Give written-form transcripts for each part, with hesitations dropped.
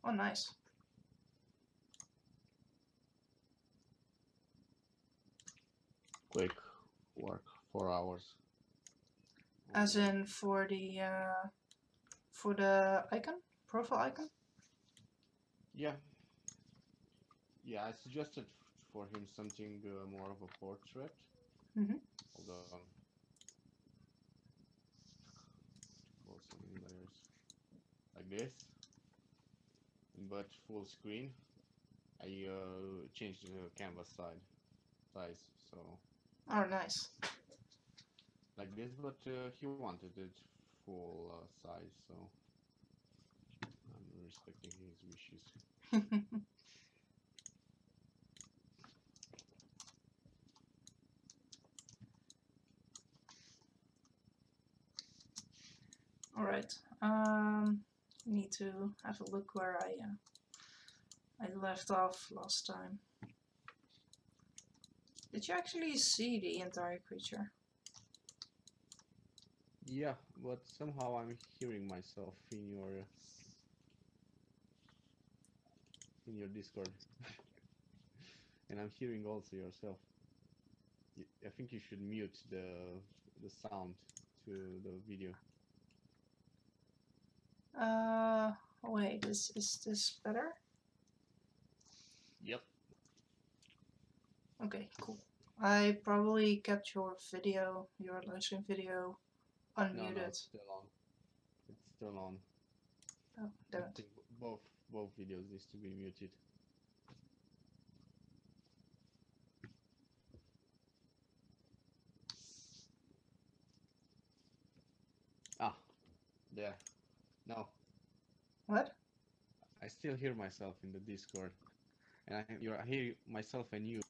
Oh, nice. Quick work, 4 hours. As in for the icon, profile icon. Yeah. Yeah, I suggested for him something more of a portrait. Mm-hmm. Hold on. Call some layers like this, but full screen. I changed the canvas size, so Oh, nice. like this. But he wanted it full size, so I'm respecting his wishes. All right. Need to have a look where I left off last time. Did you actually see the entire creature? Yeah, but somehow I'm hearing myself in your Discord, and I'm hearing also yourself. I think you should mute the sound to the video. Wait, is this better? Yep. Okay, cool. I probably kept your video, your livestream video, unmuted. It's still on. It's still on. Oh, I damn it. think both videos needs to be muted. Ah, there. No, What? I still hear myself in the Discord, and I hear myself and you.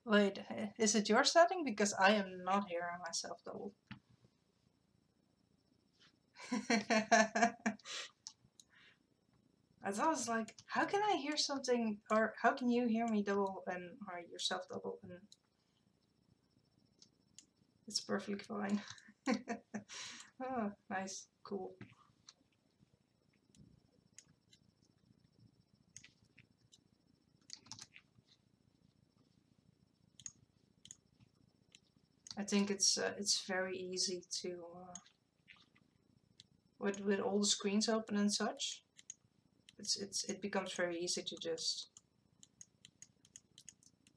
Wait, is it your setting? Because I am not hearing myself double. I was like, how can I hear something, or how can you hear me double and or yourself double? And it's perfectly fine. Oh, nice, cool. I think it's very easy to with all the screens open and such. It becomes very easy to just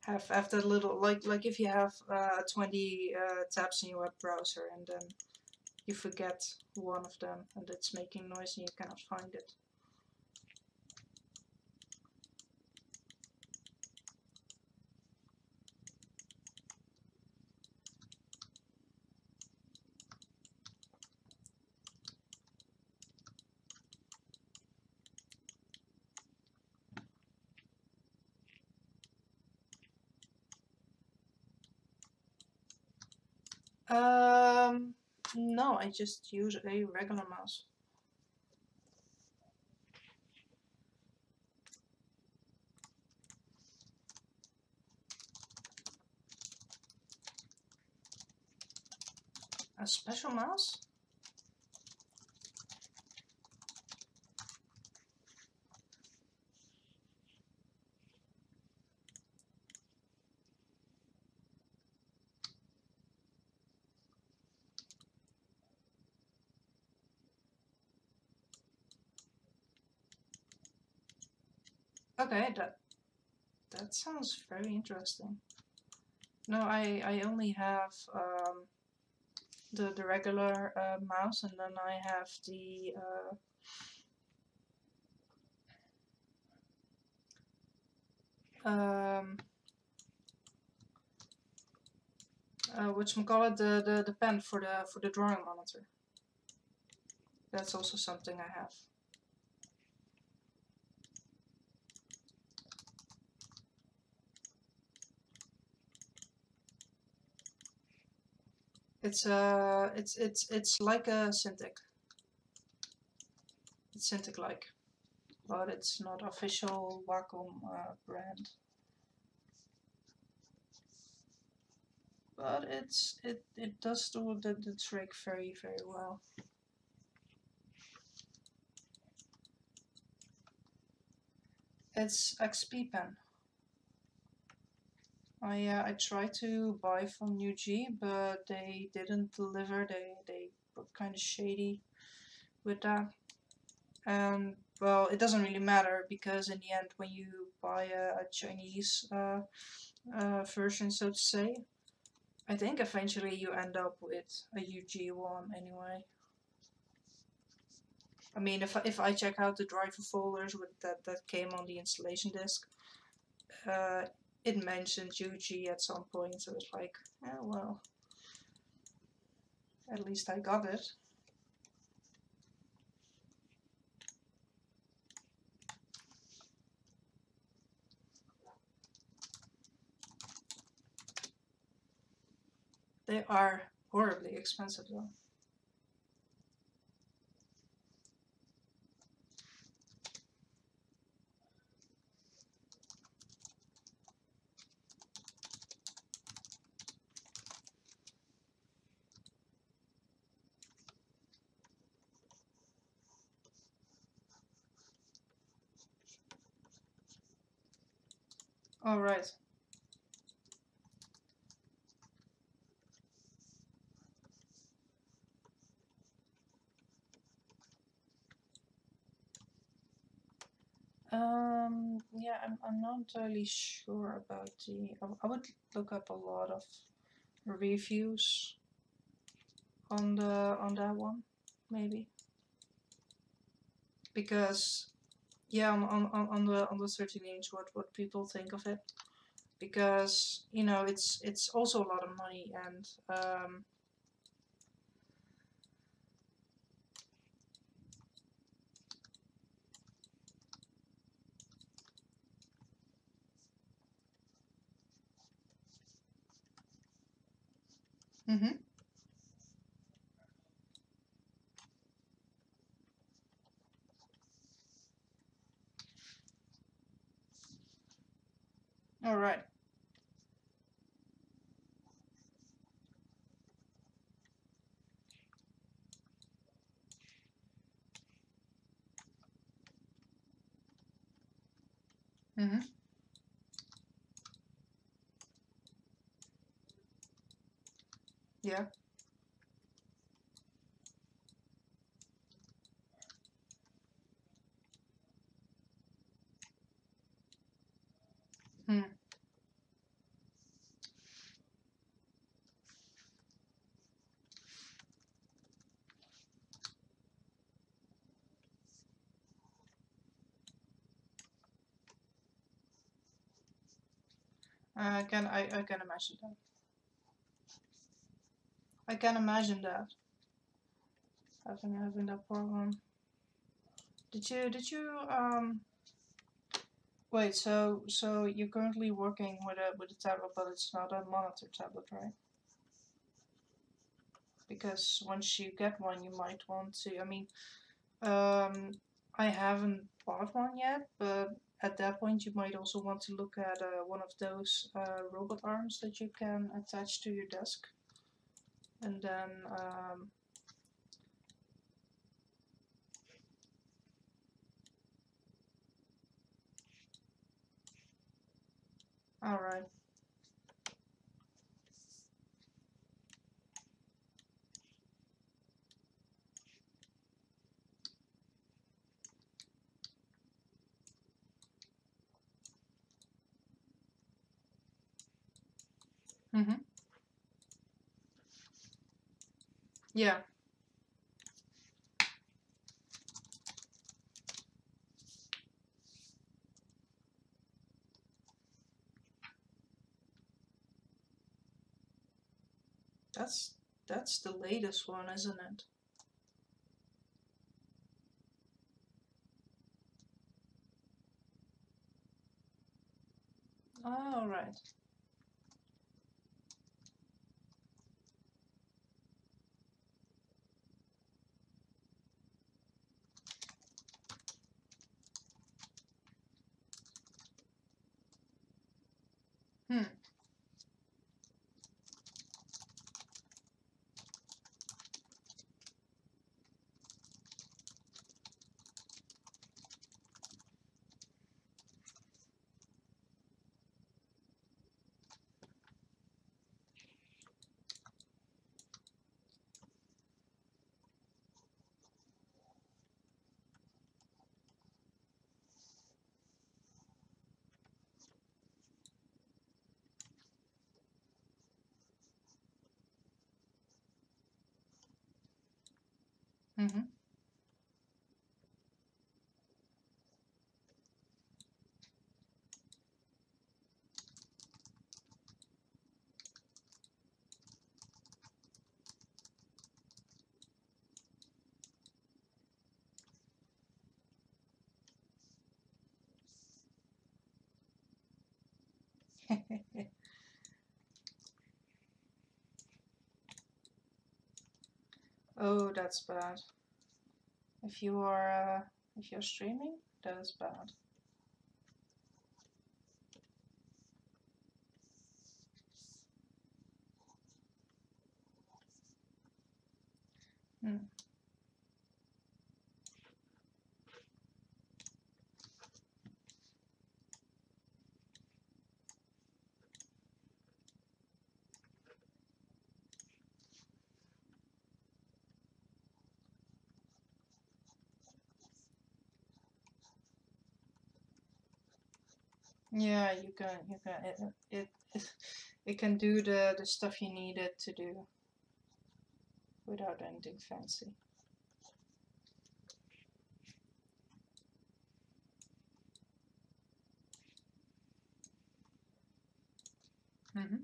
have that little like if you have 20 tabs in your web browser and then you forget one of them and it's making noise and you cannot find it. No, I just use a regular mouse. A special mouse? Okay, that sounds very interesting. No, I only have the regular mouse, and then I have the whatchamacallit, the pen for the drawing monitor. That's also something I have. It's like a Cintiq. It's Cintiq-like, but it's not official Wacom brand. but it does do the trick very well. It's XP pen. I tried to buy from UG, but they didn't deliver. They were kind of shady with that. And well, it doesn't really matter because in the end, when you buy a Chinese version, so to say, I think eventually you end up with a UG one anyway. I mean, if I check out the driver folders with that came on the installation disk, it mentioned UG at some point, so it's like, oh well, at least I got it. They are horribly expensive though. All right. Yeah, I'm not entirely sure about the. I would look up a lot of reviews on that one, maybe, because yeah, on the 13-inch, what people think of it, because you know it's also a lot of money and mm-hmm. All right. Mm-hmm. Yeah. Hmm. I can imagine that. I can imagine that having that problem. Did you wait, so you're currently working with a tablet, but it's not a monitor tablet, right? Because once you get one, you might want to. I mean, I haven't bought one yet, but at that point, you might also want to look at one of those robot arms that you can attach to your desk, and then all right. Mm-hmm. Yeah. That's that's the latest one, isn't it? All right. Hmm. Mm-hmm. Oh, that's bad. If you're streaming, that is bad. Hmm. Yeah, it can do the stuff you need it to do without anything fancy. Mm-hmm.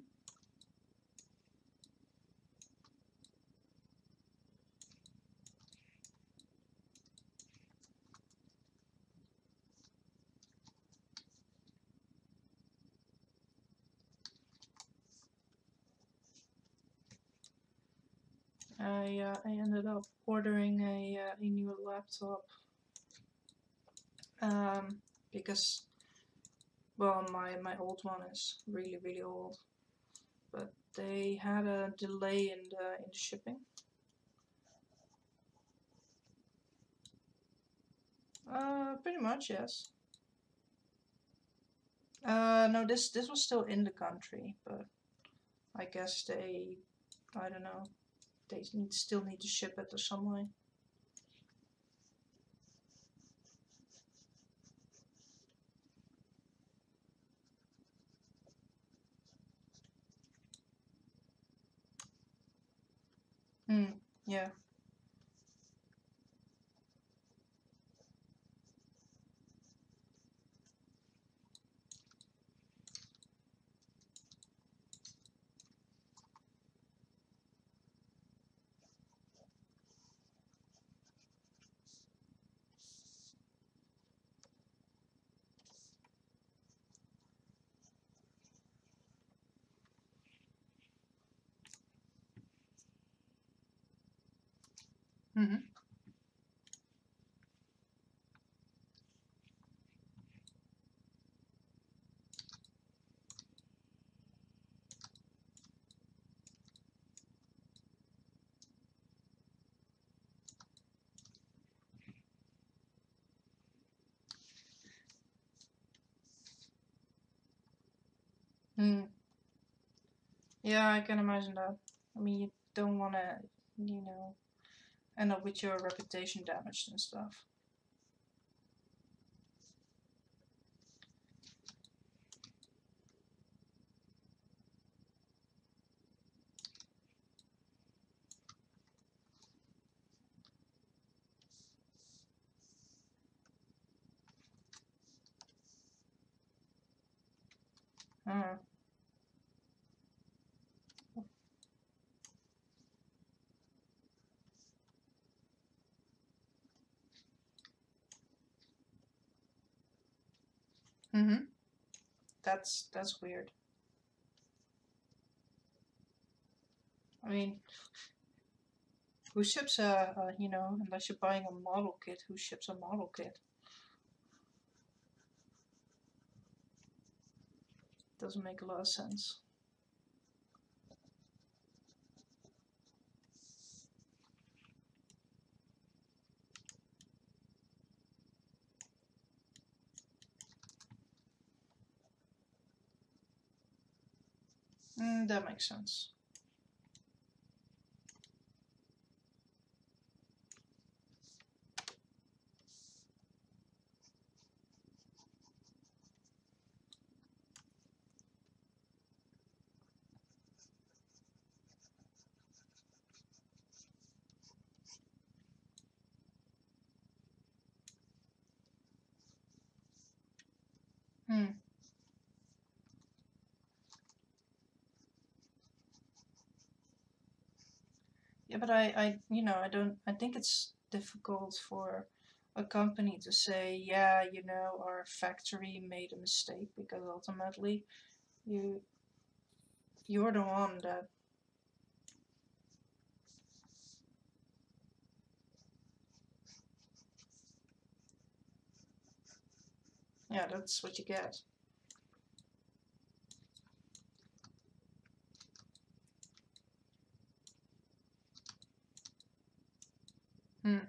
I ended up ordering a new laptop because, well, my old one is really old, but they had a delay in the shipping. Pretty much, yes. No, this was still in the country, but I guess I don't know, they still need to ship it or something. Hmm. Yeah. Mm-hmm. Hmm. Yeah, I can imagine that. I mean, you don't want to, you know, end up with your reputation damaged and stuff. Uh, mm-hmm. That's weird. I mean, who ships unless you're buying a model kit, who ships a model kit? Doesn't make a lot of sense. That makes sense. Hmm. Yeah, but I think it's difficult for a company to say, yeah, our factory made a mistake, because ultimately you you're the one that, yeah, that's what you get. Hmm.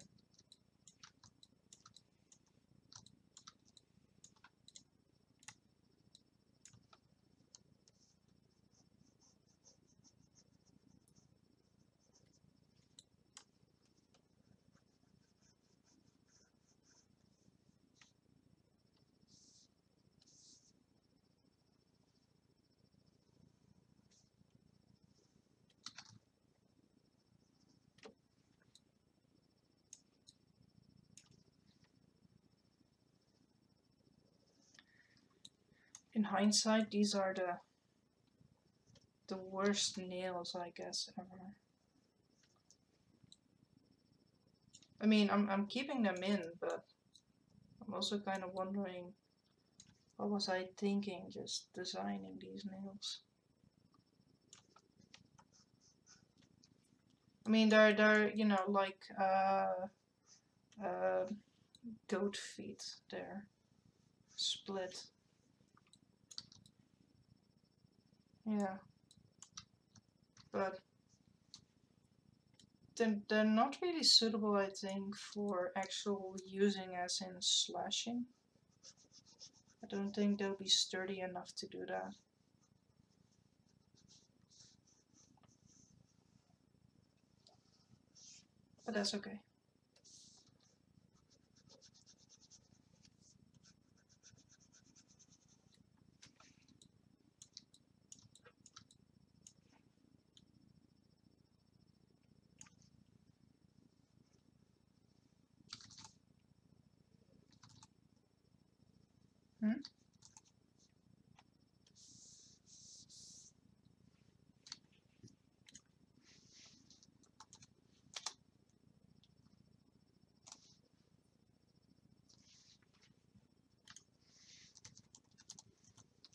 In hindsight, these are the worst nails, I guess, ever. I mean, I'm keeping them in, but I'm also kind of wondering, what was I thinking just designing these nails? I mean, they're like uh, goat feet. They're split. Yeah, but they're not really suitable, I think, for actual using as in slashing. I don't think they'll be sturdy enough to do that. But that's okay. Hmm?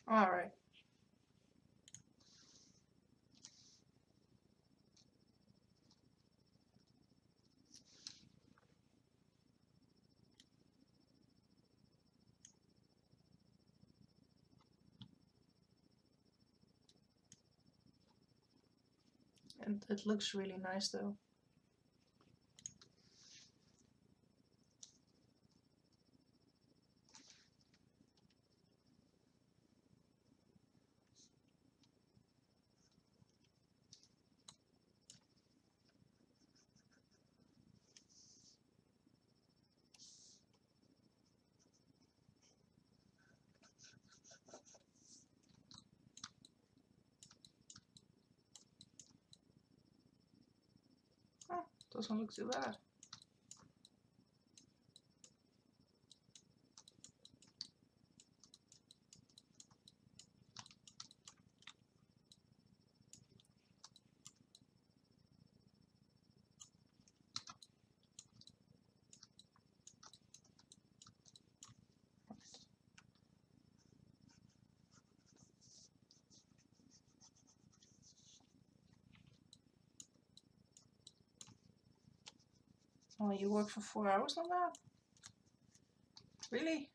Alright. And it looks really nice though. Oh, doesn't look too bad. Oh, you work for 4 hours on that? Really?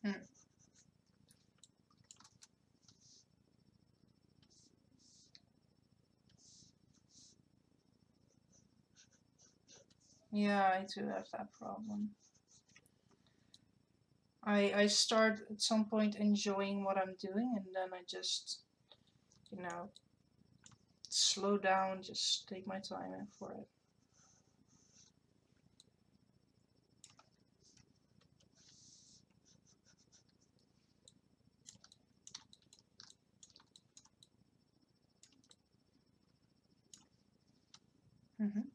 Hmm. Yeah, I do have that problem. I start at some point enjoying what I'm doing, and then I just, you know, slow down, just take my time in for it. Mm-hmm.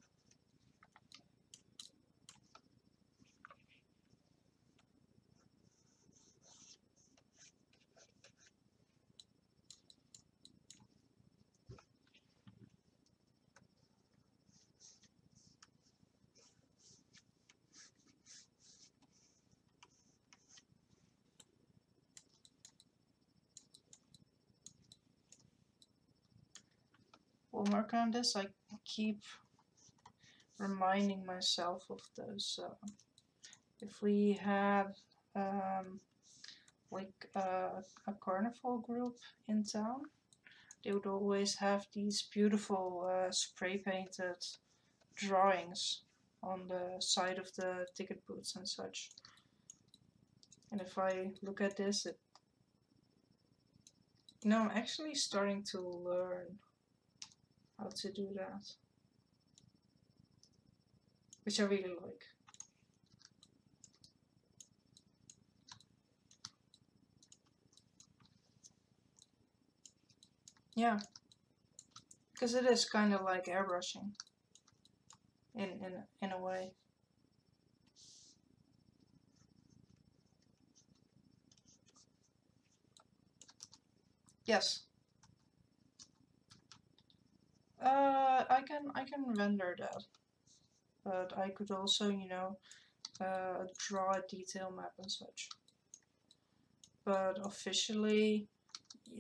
While working on this, I keep reminding myself of those. If we had like a carnival group in town, they would always have these beautiful spray painted drawings on the side of the ticket booths and such. And if I look at this, I'm actually starting to learn how to do that, which I really like. Yeah, because it is kind of like airbrushing in a way. Yes. I can render that, but I could also draw a detail map and such. But officially,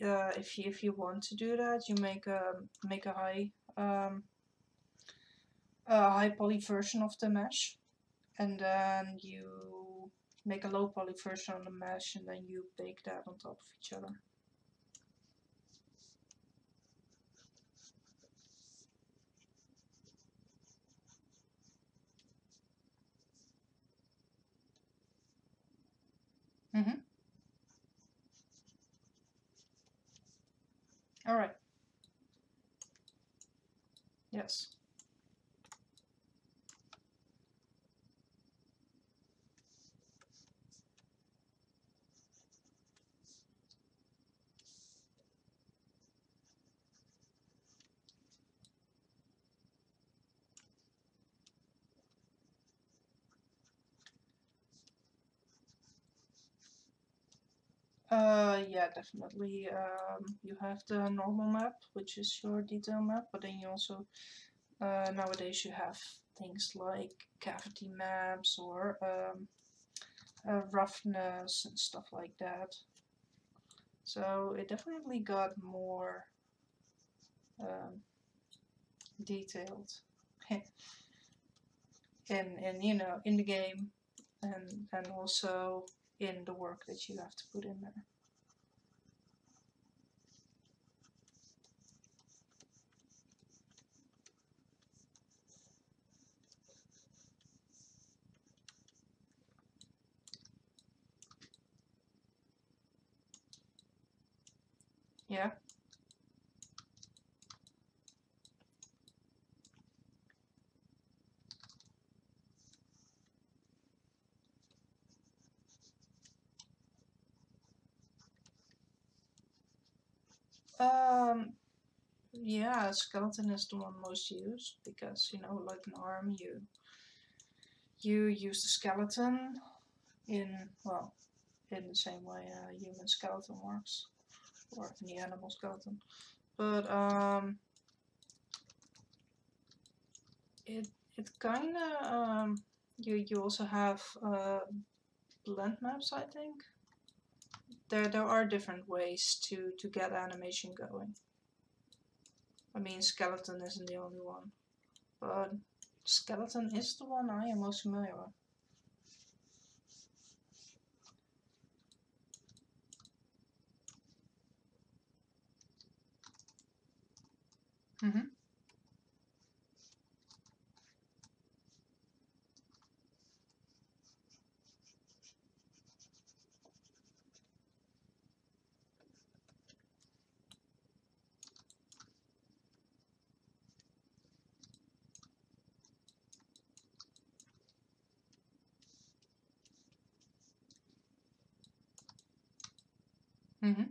if you want to do that, you make a high poly version of the mesh, and then you make a low poly version on the mesh, and then you bake that on top of each other. Mm-hmm. All right. Yes. Yeah, definitely. You have the normal map, which is your detail map, but then you also nowadays you have things like cavity maps or roughness and stuff like that. So it definitely got more detailed in the game, and also in the work that you have to put in there. Yeah. Um, yeah, skeleton is the one most used because like an arm, you use the skeleton in in the same way a human skeleton works, or the animal skeleton. But it kind of you also have blend maps. I think there are different ways to get animation going. I mean, skeleton isn't the only one, but skeleton is the one I am most familiar with. Mm-hmm. Mm-hmm.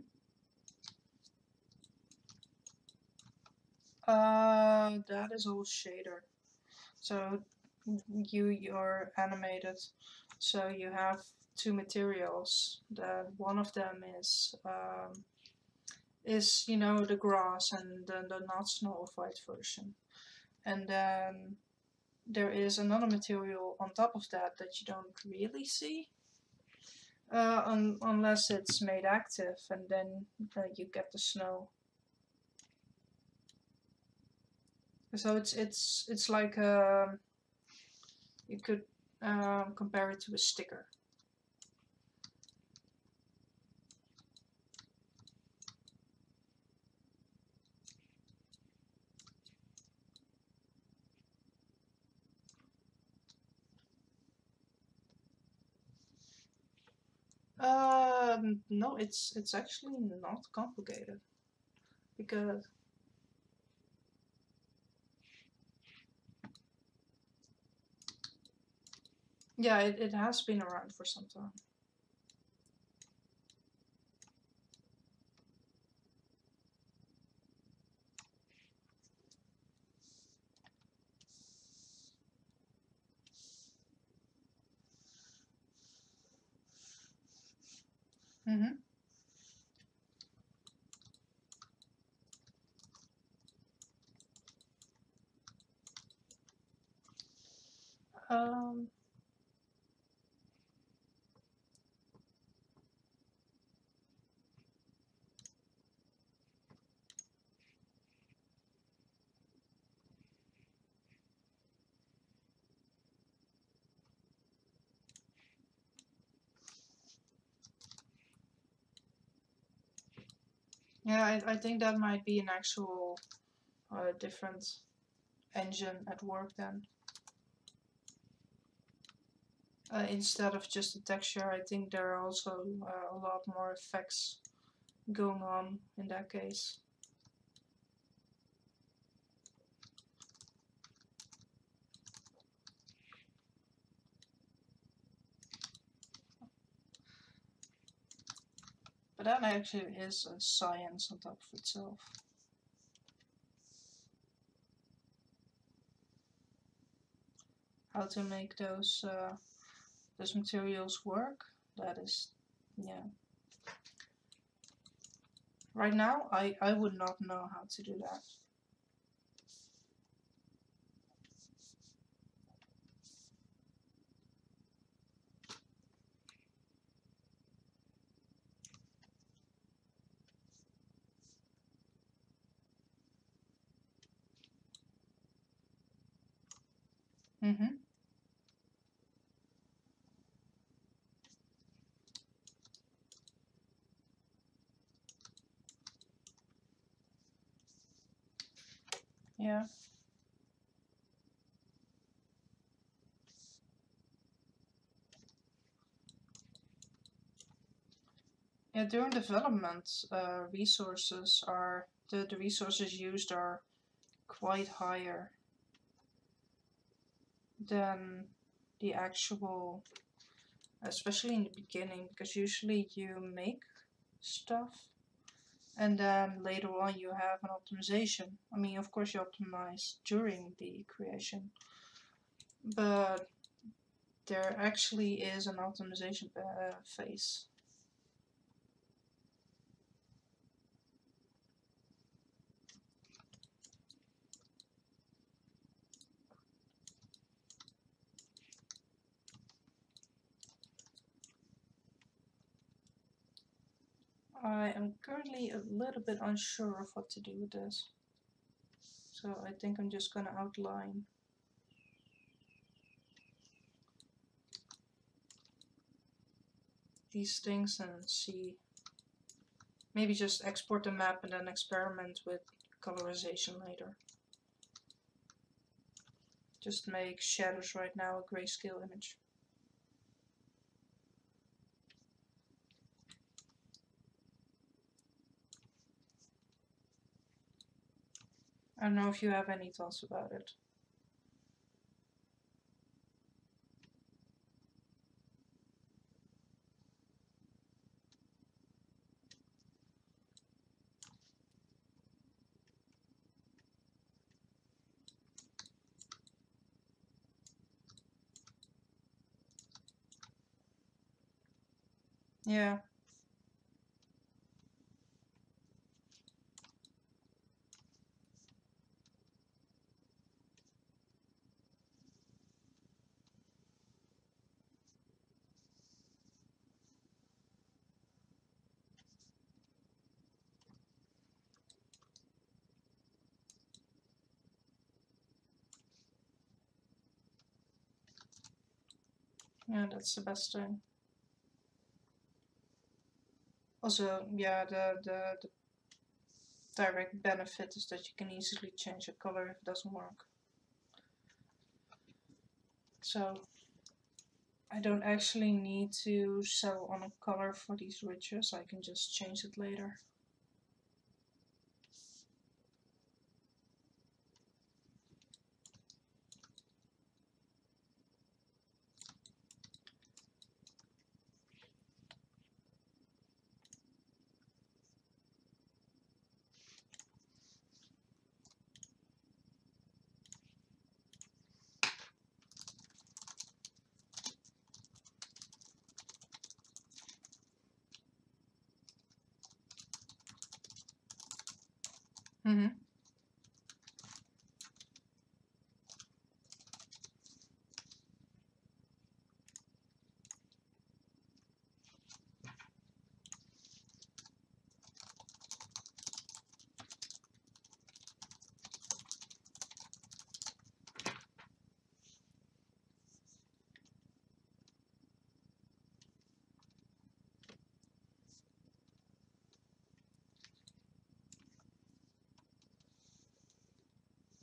That is all shader. So you're animated, so you have two materials. One of them is you know the grass and the not Snow White version, and then there is another material on top of that that you don't really see. Unless it's made active, and then you get the snow. So it's like you could compare it to a sticker. No, it's actually not complicated because yeah, it has been around for some time. Mm-hmm. Um, yeah, I think that might be an actual different engine at work then. Instead of just a texture, I think there are also a lot more effects going on in that case. But that actually is a science on top of itself. How to make those materials work, that is, yeah. Right now, I would not know how to do that. Mm-hmm. Yeah. Yeah, during development, resources are the resources used are quite higher than the actual, especially in the beginning, because usually you make stuff and then later on you have an optimization. I mean, of course you optimize during the creation, but there actually is an optimization phase. I am currently a little bit unsure of what to do with this, so I think I'm just gonna outline these things and see. Maybe just export the map and then experiment with colorization later. Just make shadows right now a grayscale image. I don't know if you have any thoughts about it. Yeah. Yeah, that's the best thing. Also, yeah, the direct benefit is that you can easily change the color if it doesn't work. So I don't actually need to settle on a color for these ridges, I can just change it later. Mm-hmm.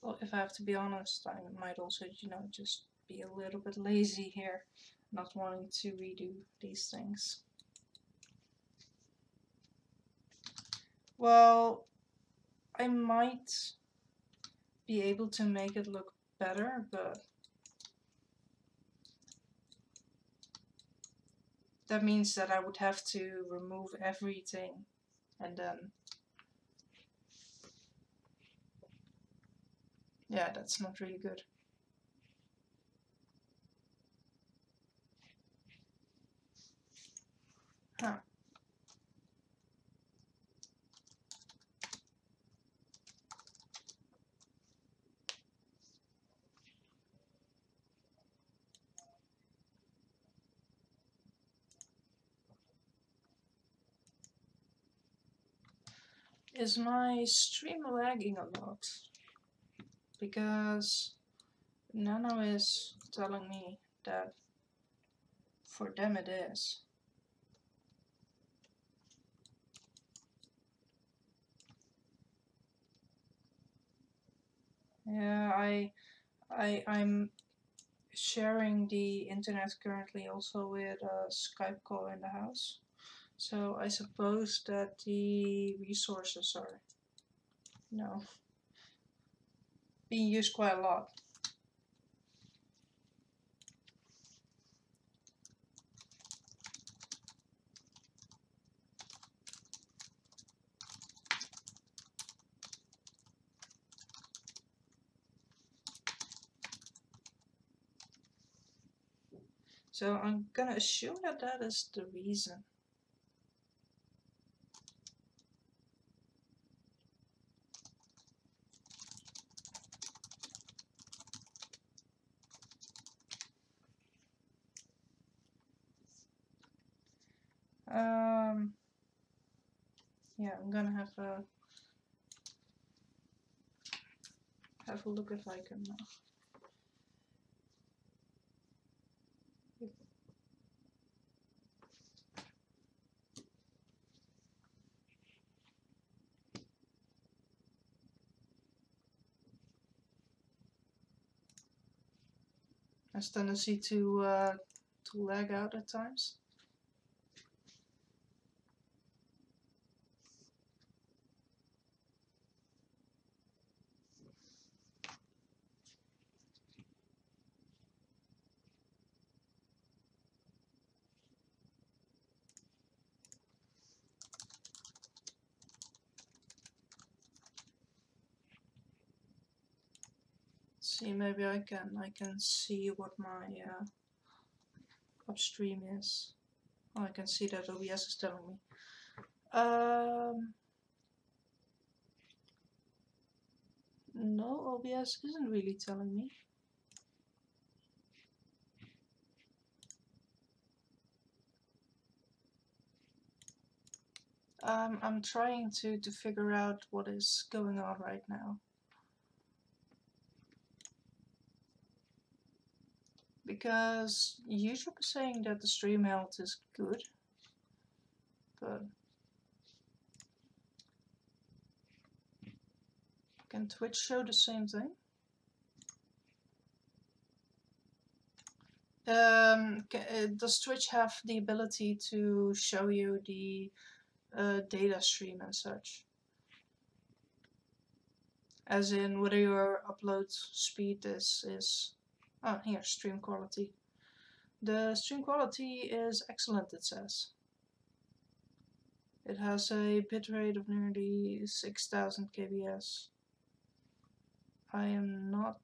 Well, if I have to be honest, I might also, just be a little bit lazy here, not wanting to redo these things. Well, I might be able to make it look better, but that means that I would have to remove everything and then, yeah, that's not really good. Huh. Is my stream lagging a lot? Because Nano is telling me that for them it is. Yeah, I'm sharing the internet currently also with a Skype call in the house. So I suppose that the resources are, being used quite a lot. So I'm gonna assume that that is the reason. Yeah, I'm gonna have a look if I can. Has tendency to lag out at times. See, maybe I can see what my upstream is. Oh, I can see that OBS is telling me. No, OBS isn't really telling me. I'm trying to figure out what is going on right now. Because YouTube is saying that the stream health is good, but can Twitch show the same thing? Does Twitch have the ability to show you the data stream and such? As in whether your upload speed is... Oh, here, stream quality. The stream quality is excellent, it says. It has a bitrate of nearly 6000 kbs. I am not...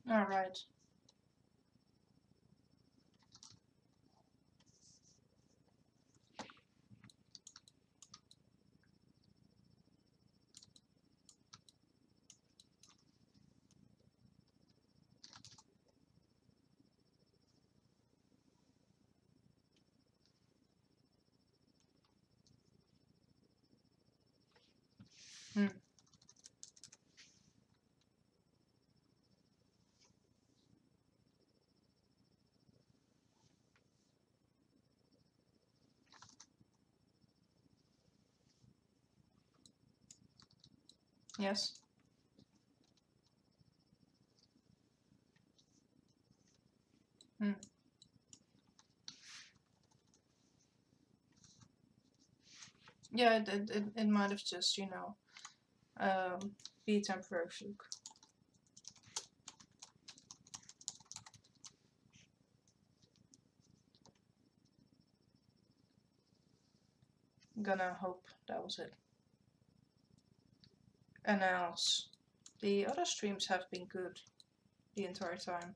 Alright. Yes. Yeah, it might have just, you know, be a temporary fluke. I'm gonna hope that was it. And else, the other streams have been good the entire time,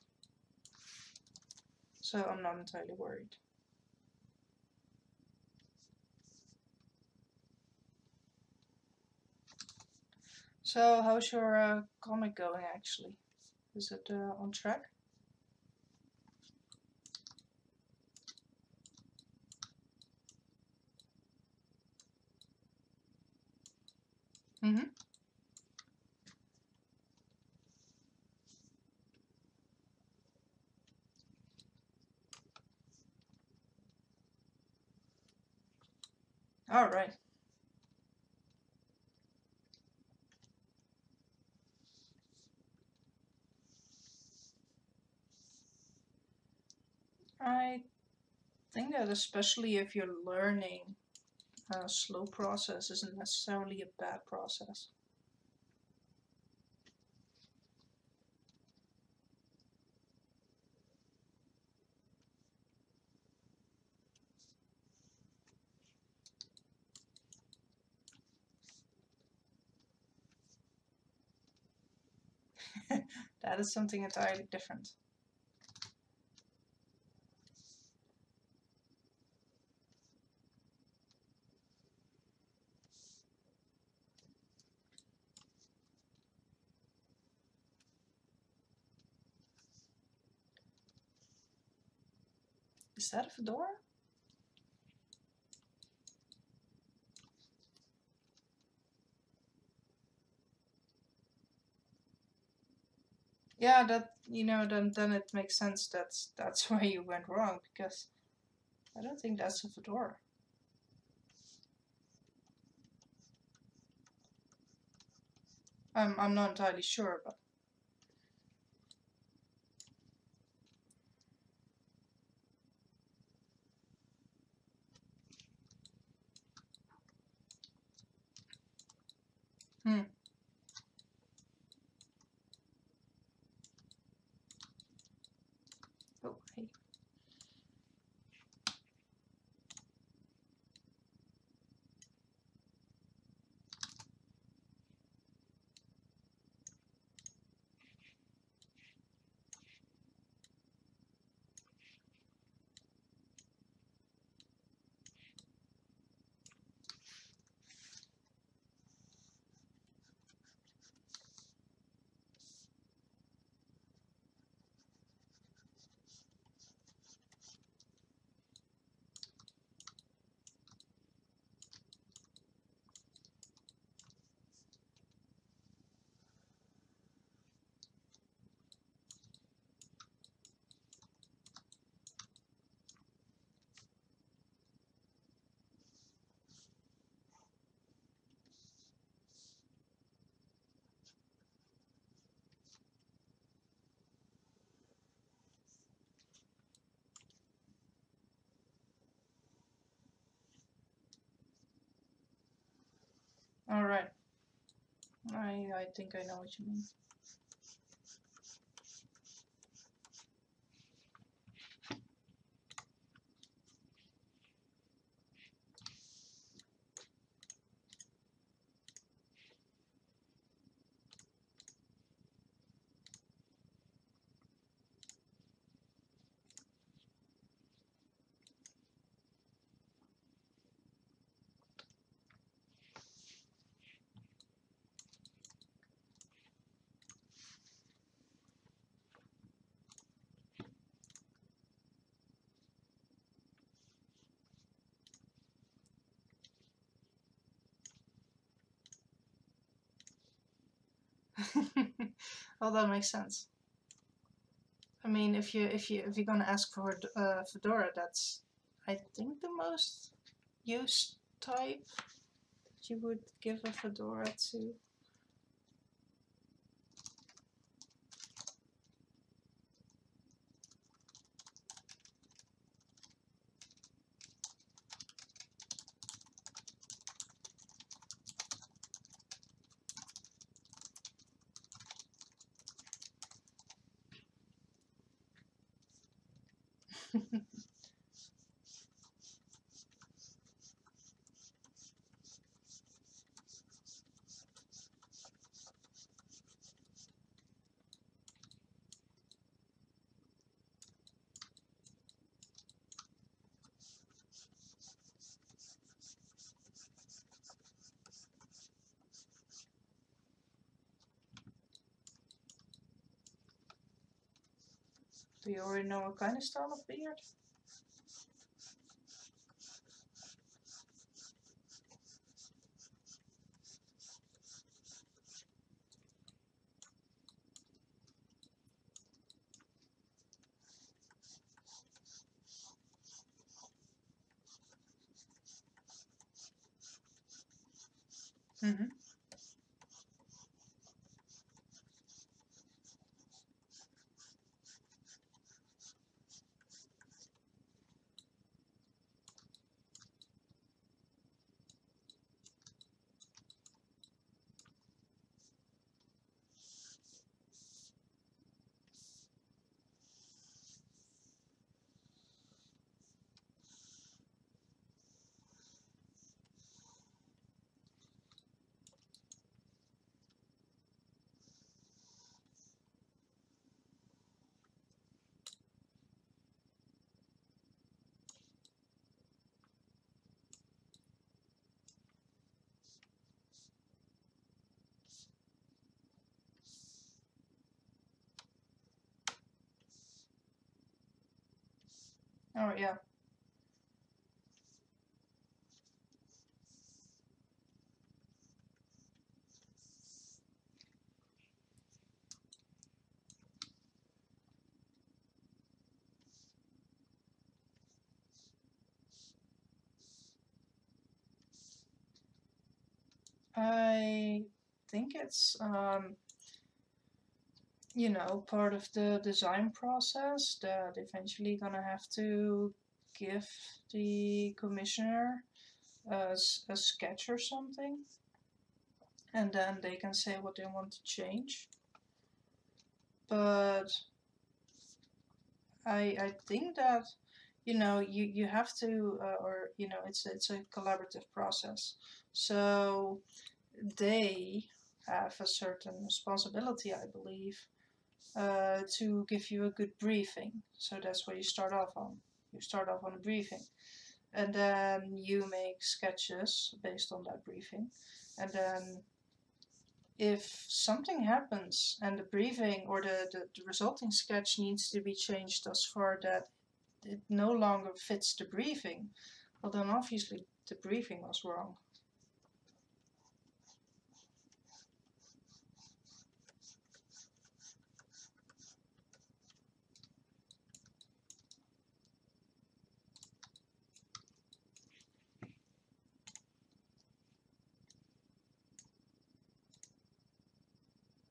so I'm not entirely worried. So, how's your comic going actually? Is it on track? Mm-hmm. Alright. I think that especially if you're learning, a slow process isn't necessarily a bad process. That is something entirely different. Is that a fedora? Yeah, that, you know, then it makes sense that's why you went wrong, because I don't think that's a fedora. I'm not entirely sure, but All right. I think I know what you mean. Well, that makes sense. I mean, if you're gonna ask for fedora, that's I think the most used type that you would give a fedora to. Do you already know what kind of style of beard? Mm-hmm. Oh yeah. I think it's you know, part of the design process that eventually gonna have to give the commissioner a sketch or something, and then they can say what they want to change. But I think that you know you have to or you know it's a collaborative process, so they have a certain responsibility, I believe, to give you a good briefing. So that's what you start off on. You start off on a briefing, and then you make sketches based on that briefing, and then if something happens and the briefing or the resulting sketch needs to be changed as far that it no longer fits the briefing, well then obviously the briefing was wrong.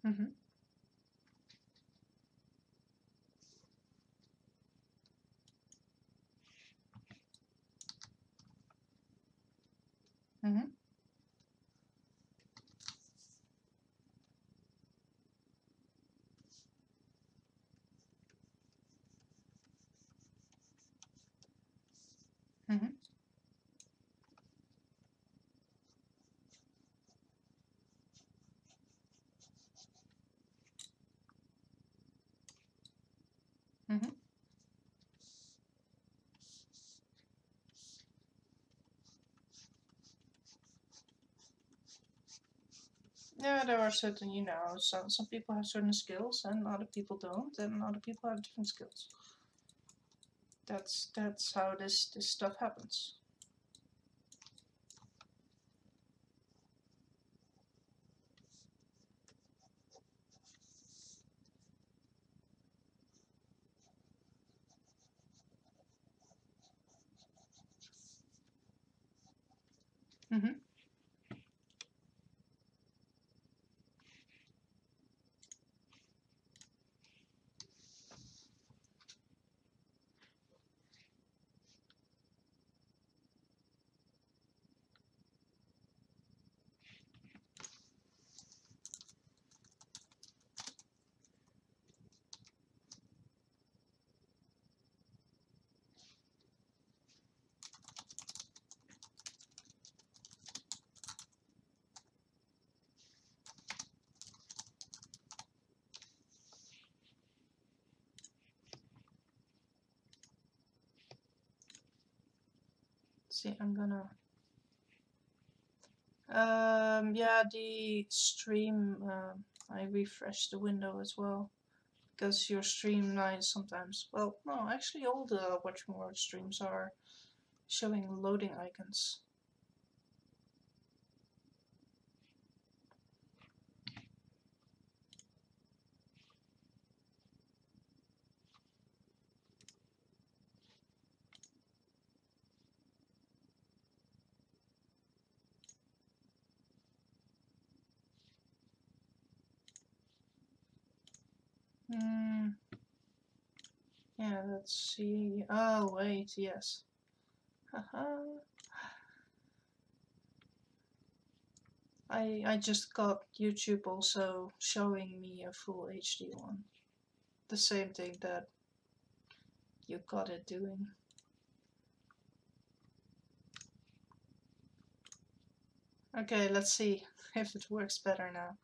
Mm-hmm. Mm-hmm. Mm-hmm. Mm-hmm. Yeah, there are certain, some people have certain skills and other people don't, and other people have different skills. That's how this stuff happens. Mm-hmm. See, I'm gonna. Yeah, the stream. I refreshed the window as well because your stream lines sometimes. Well, no, actually, all the Watch More streams are showing loading icons. Hmm. Yeah, let's see. Oh, wait, yes. Haha. I just got YouTube also showing me a full HD one. The same thing that you got it doing. Okay, let's see if it works better now.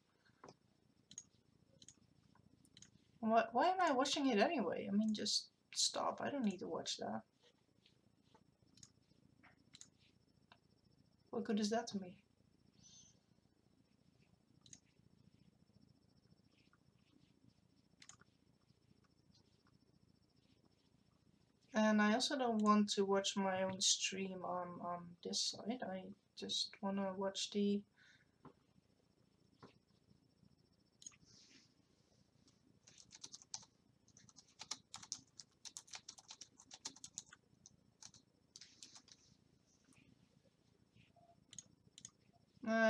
Why am I watching it anyway? I mean, just stop. I don't need to watch that. What good is that to me? And I also don't want to watch my own stream on this side. I just want to watch the...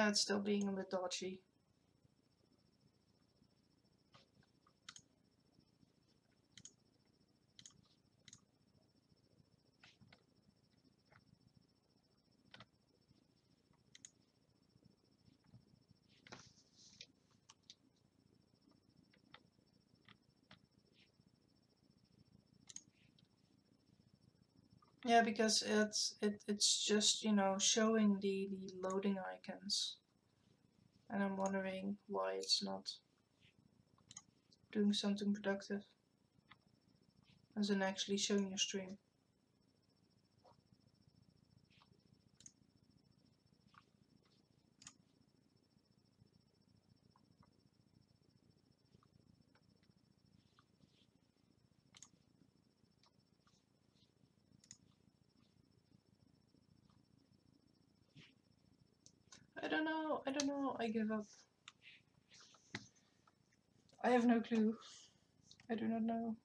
it's still being a bit dodgy. Yeah, because it's just, showing the loading icons. And I'm wondering why it's not doing something productive. As in actually showing your stream. I don't know, I give up. I have no clue. I do not know.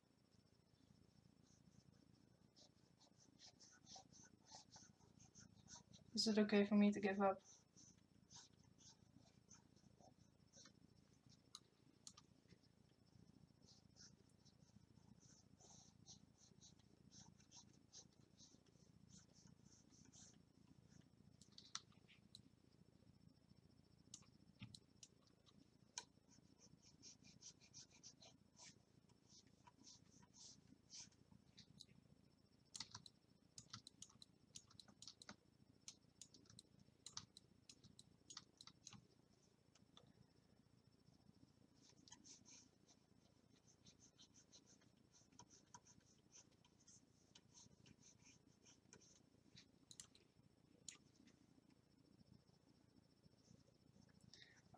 Is it okay for me to give up?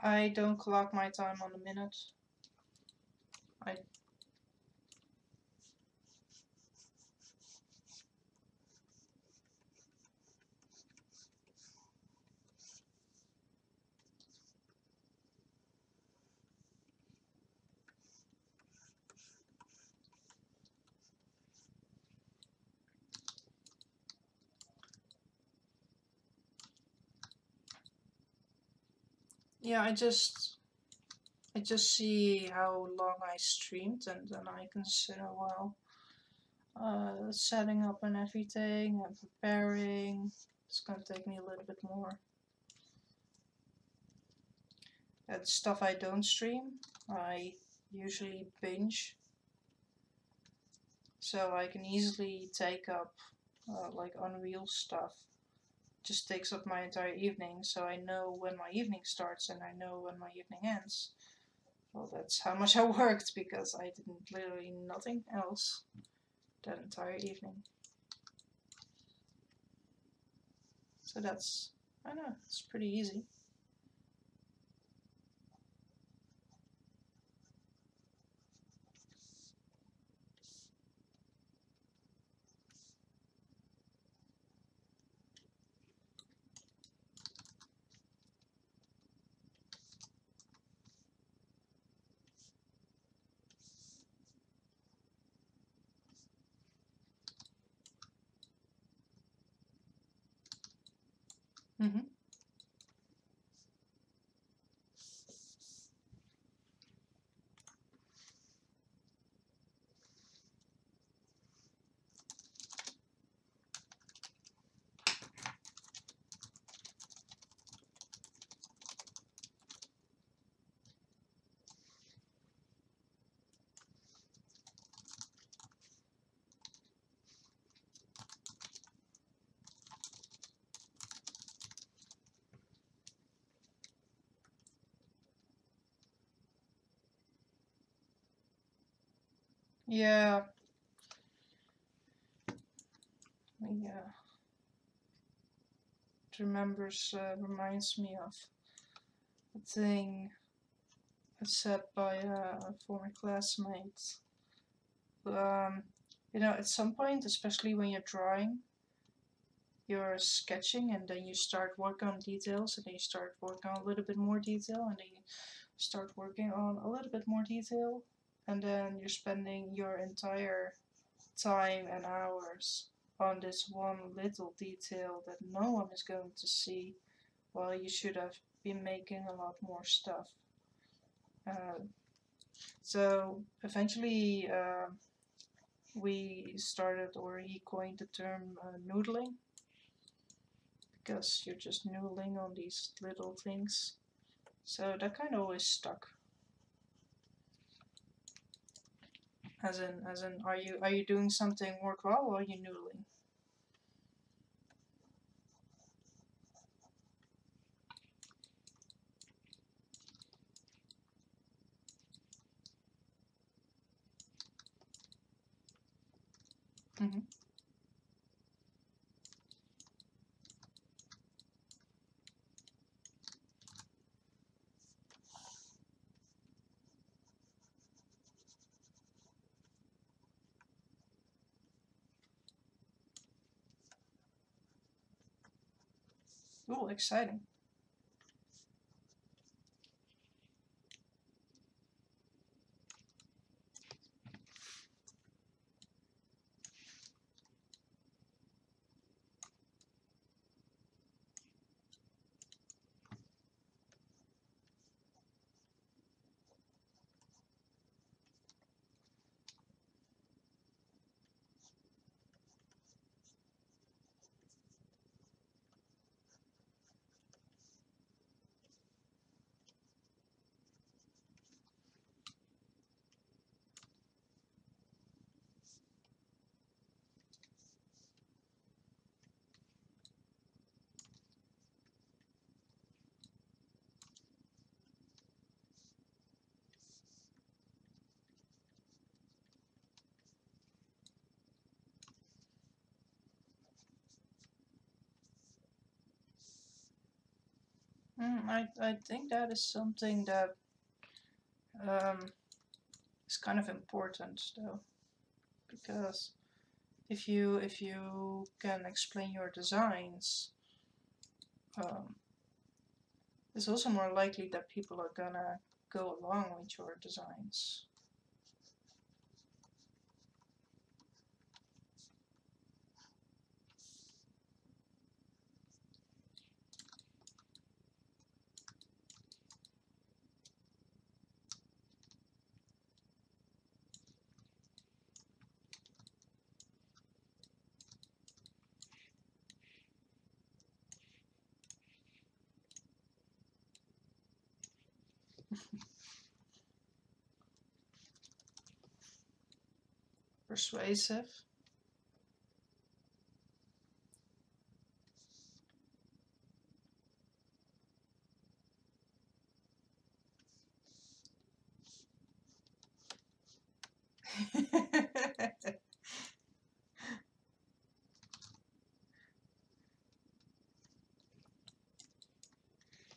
I don't clock my time on the minute. Yeah, I just see how long I streamed, and then I consider, well, setting up and everything and preparing. It's gonna take me a little bit more. And stuff I don't stream, I usually binge, so I can easily take up like Unreal stuff. Just takes up my entire evening, so I know when my evening starts and I know when my evening ends. Well, that's how much I worked, because I did literally nothing else that entire evening. So that's, I don't know, it's pretty easy. Mm-hmm. Yeah. Yeah. It reminds me of a thing said by a former classmate. You know, at some point, especially when you're drawing, you're sketching, and then you start working on details, and then you start working on a little bit more detail, and then you start working on a little bit more detail, and then you're spending your entire time and hours on this one little detail that no one is going to see, while you should have been making a lot more stuff. So eventually we started, or he coined the term noodling, because you're just noodling on these little things. So that kind of always stuck. As in, are you doing something worthwhile, or are you noodling? Mm-hmm. Ooh, exciting. I think that is something that is kind of important though, because if you can explain your designs, it's also more likely that people are gonna go along with your designs. Persuasive.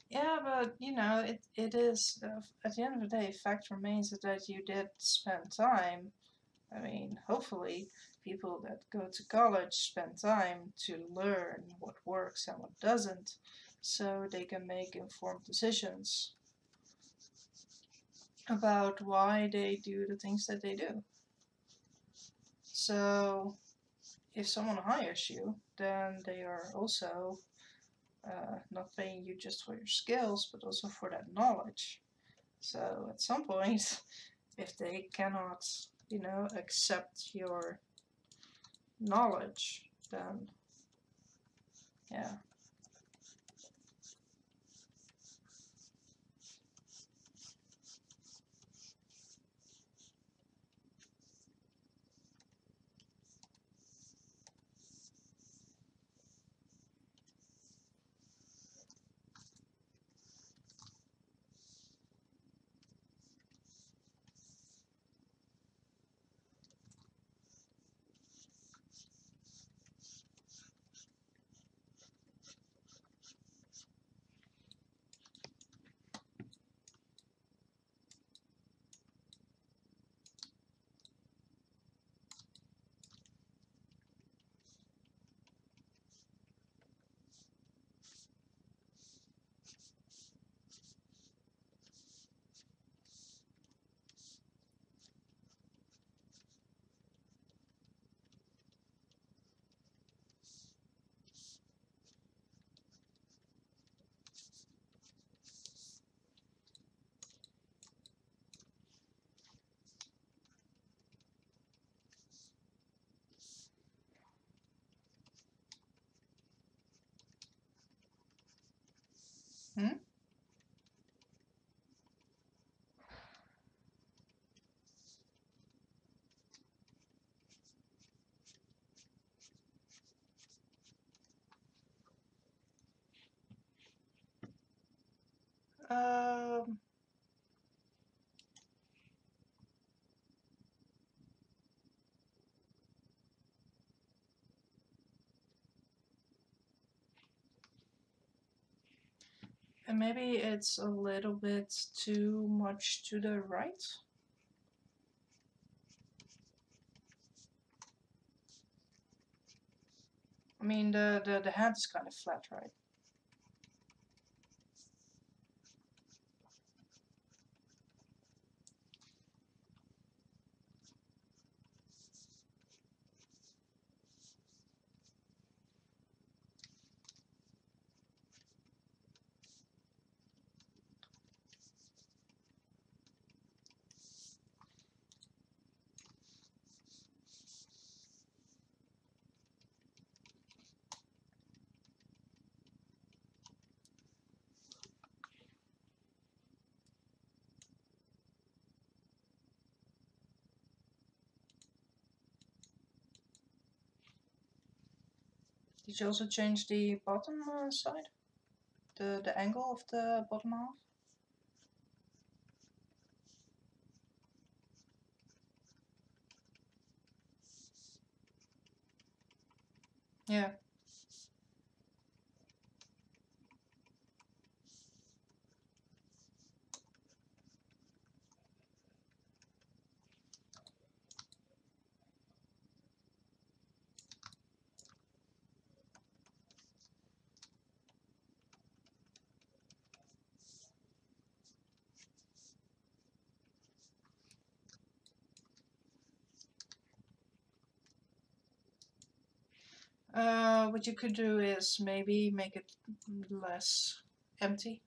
Yeah, but you know, it is, at the end of the day, fact remains that you did spend time. I mean, hopefully, people that go to college spend time to learn what works and what doesn't, so they can make informed decisions about why they do the things that they do. So, if someone hires you, then they are also not paying you just for your skills, but also for that knowledge. So, at some point, if they cannot, you know, accept your knowledge, then yeah. Hmm? Um, and maybe it's a little bit too much to the right. I mean, the hand is kind of flat, right? Did you also change the bottom side? The angle of the bottom half? Yeah. what you could do is maybe make it less empty.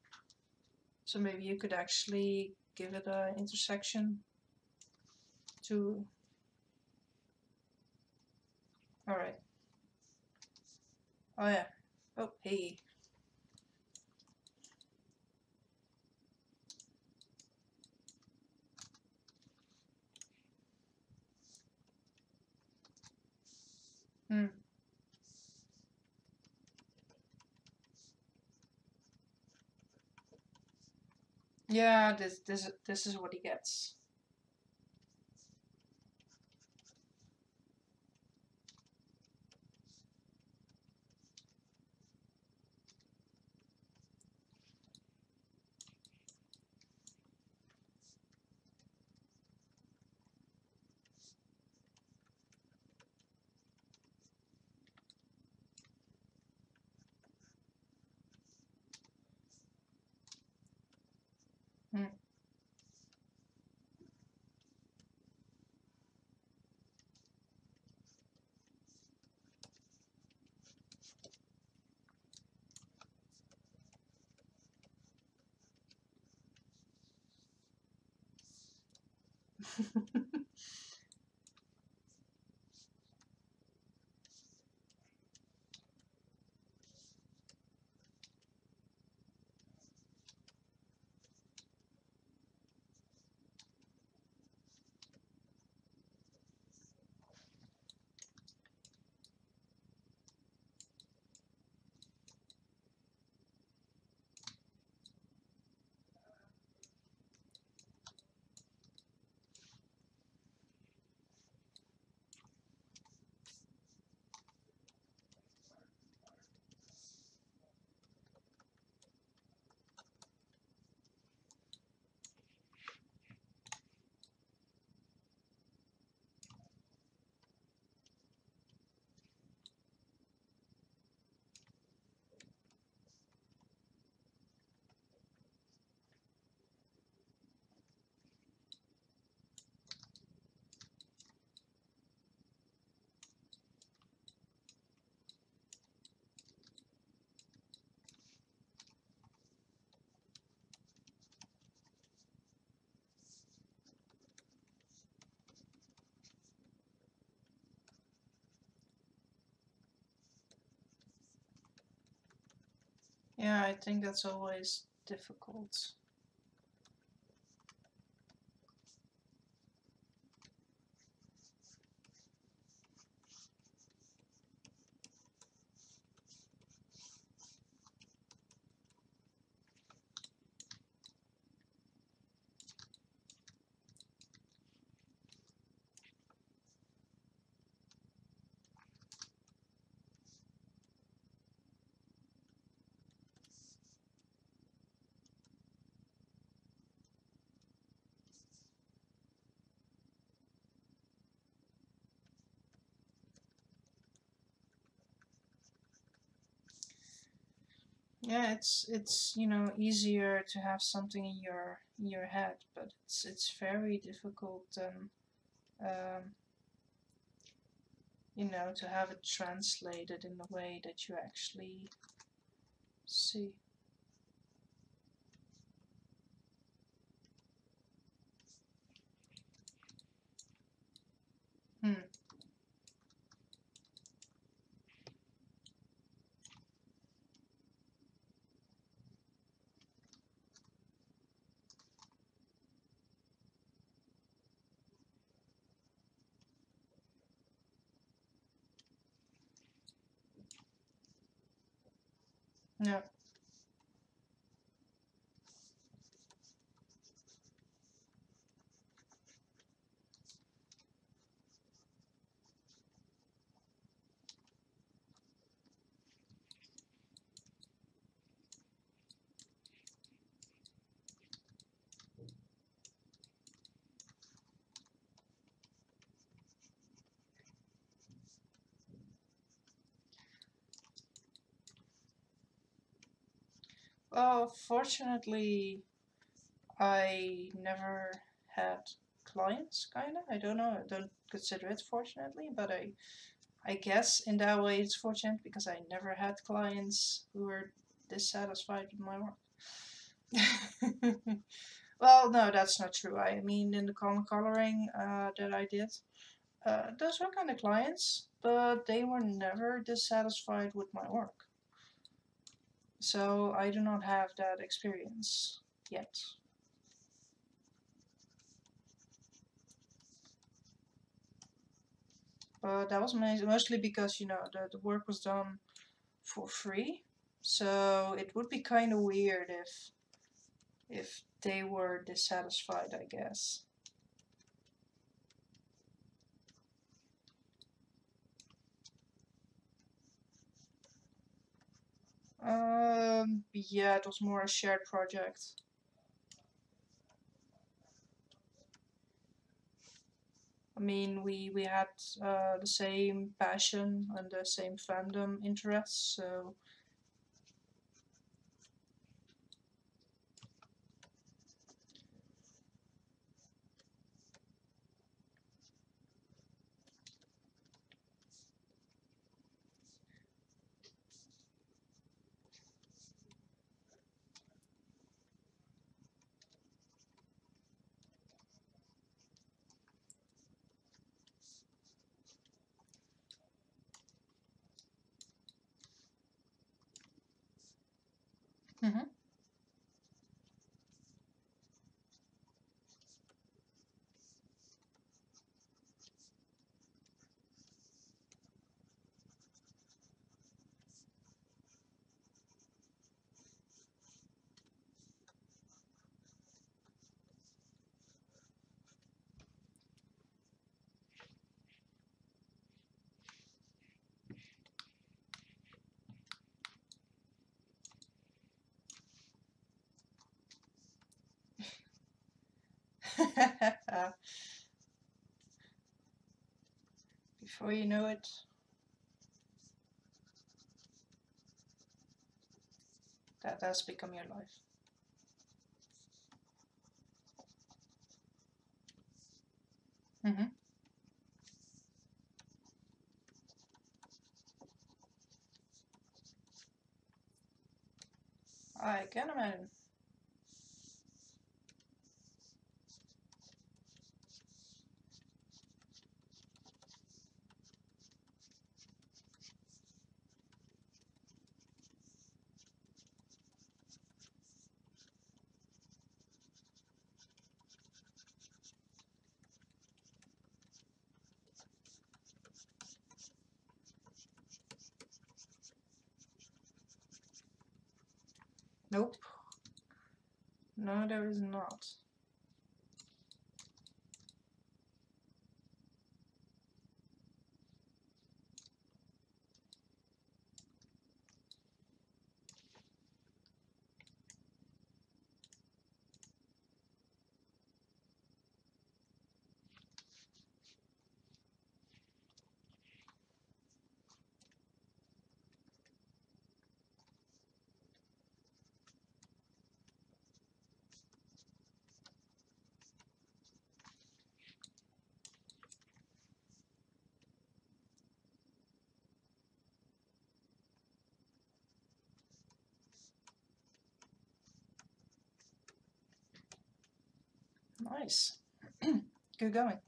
So maybe you could actually give it an intersection to... Alright. Oh yeah. Oh, hey. Hmm. Yeah, this is what he gets. Hmm. Yeah, I think that's always difficult. Yeah, it's you know easier to have something in your head, but it's very difficult um, you know, to have it translated in a way that you actually see. Hmm. Yeah. Well, fortunately, I never had clients. Kinda. I don't know. I don't consider it fortunately, but I guess in that way it's fortunate because I never had clients who were dissatisfied with my work. Well, no, that's not true. I mean, in the comic coloring that I did, those were kind of clients, but they were never dissatisfied with my work. So I do not have that experience yet. But that was mostly because, you know, the work was done for free. So it would be kind of weird if they were dissatisfied, I guess. Yeah, it was more a shared project. I mean, we had the same passion and the same fandom interests, so mhm. Before you know it, that has become your life. Hmm. I can imagine. Nope. No, there is not. Nice. Good going.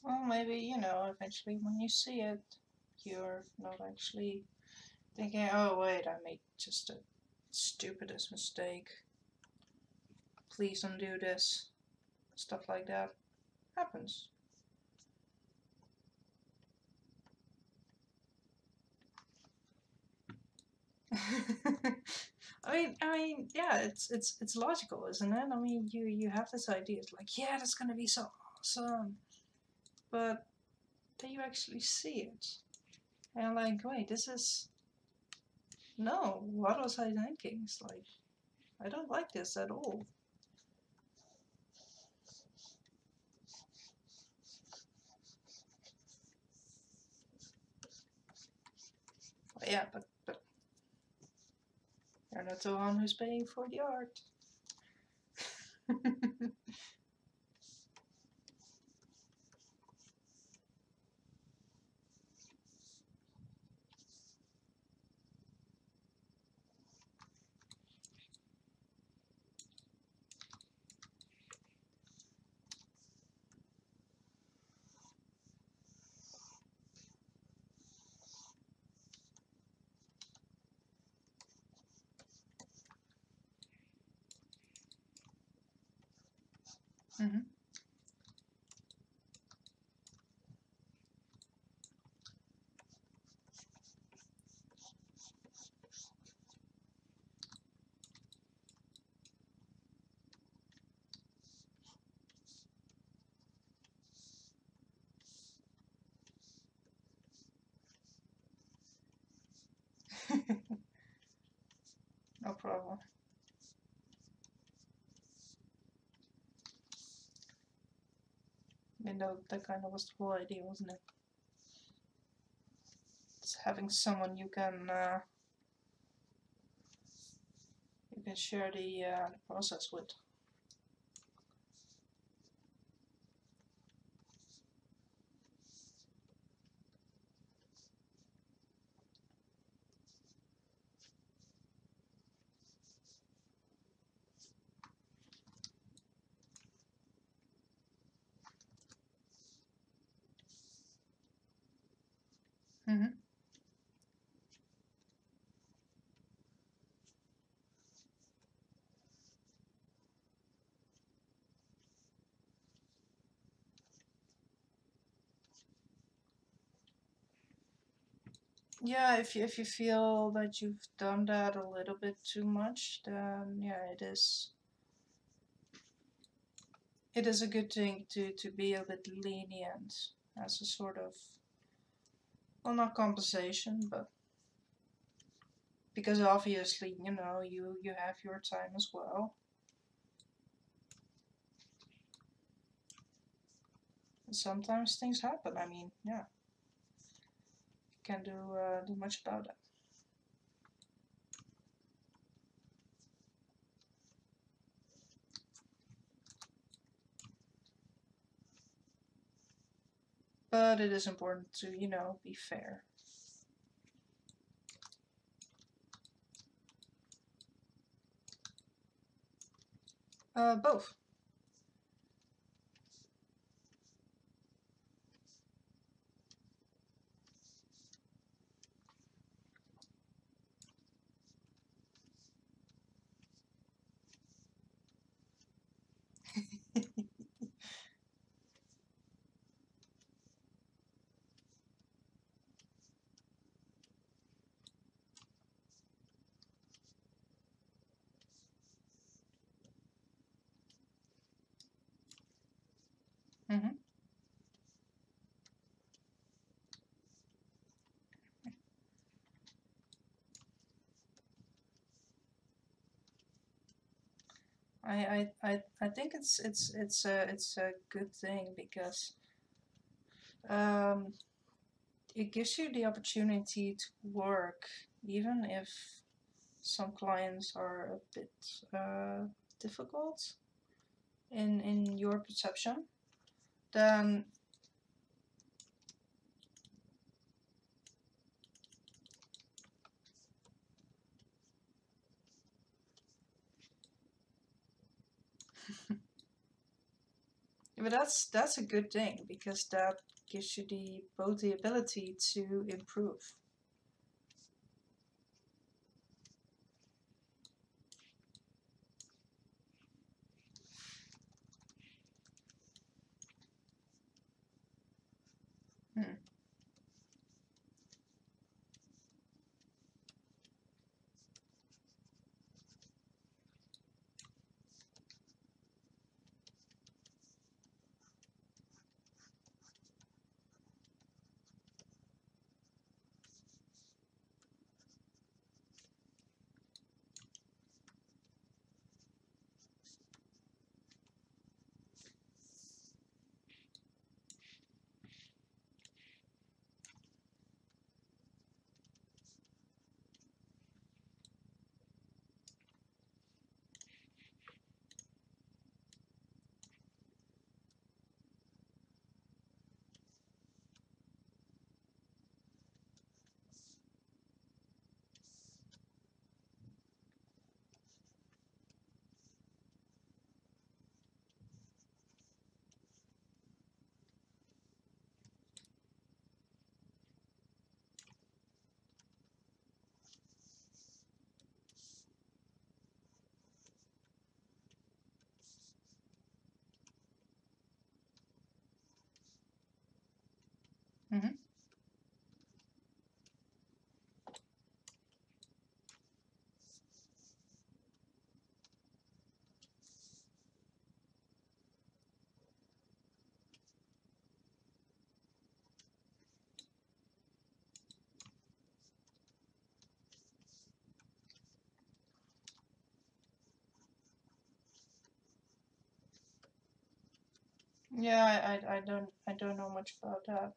Well, maybe, you know, eventually when you see it, you're not actually thinking, oh wait, I made just the stupidest mistake. Please don't do this. Stuff like that happens. I mean, yeah, it's logical, isn't it? I mean, you have this idea, it's like, yeah, that's gonna be so awesome, but then you actually see it, and you're like, wait, this is no. What was I thinking? It's like, I don't like this at all. But yeah, but you're not the one who's paying for the art. Mm-hmm. No problem. You know, that kind of was the whole idea, wasn't it? It's having someone you can share the process with. Mm-hmm. Yeah, if you feel that you've done that a little bit too much, then yeah, it is a good thing to be a bit lenient as a sort of, well, not compensation, but because obviously, you know, you have your time as well. And sometimes things happen. I mean, yeah, you can't do much about that. But it is important to, you know, be fair. Both. Mm-hmm. I think it's a good thing because um, it gives you the opportunity to work, even if some clients are a bit difficult in your perception. Then but that's a good thing because that gives you both the ability to improve. Hmm. Mm-hmm. Yeah, I don't know much about that.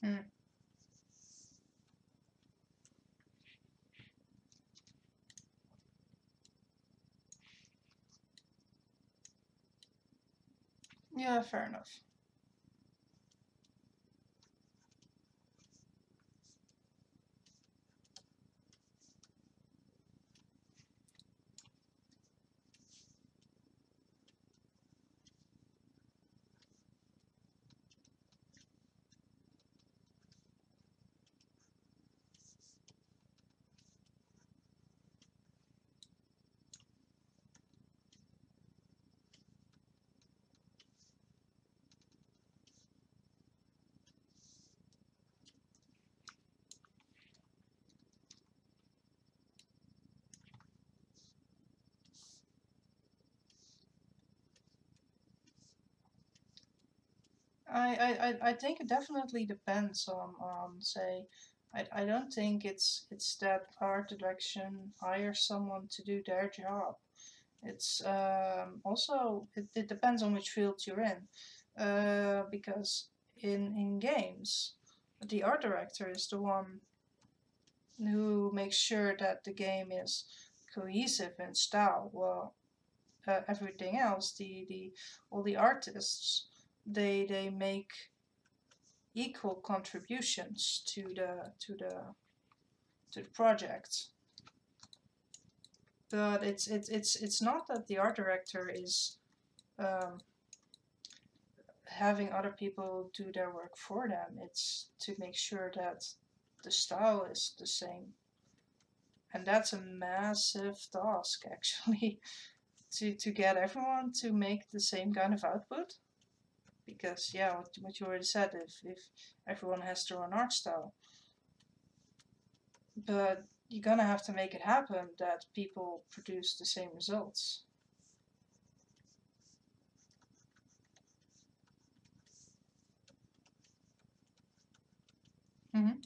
Mm. Yeah, fair enough. I think it definitely depends on say I don't think it's that art direction hires someone to do their job. It's also it depends on which field you're in, because in games, the art director is the one who makes sure that the game is cohesive in style. Well, everything else, the all the artists, they make equal contributions to the project. But it's not that the art director is um, having other people do their work for them. It's to make sure that the style is the same, and that's a massive task actually to get everyone to make the same kind of output. Because yeah, what you already said, if everyone has their own art style, but you're gonna have to make it happen that people produce the same results. Mm-hmm.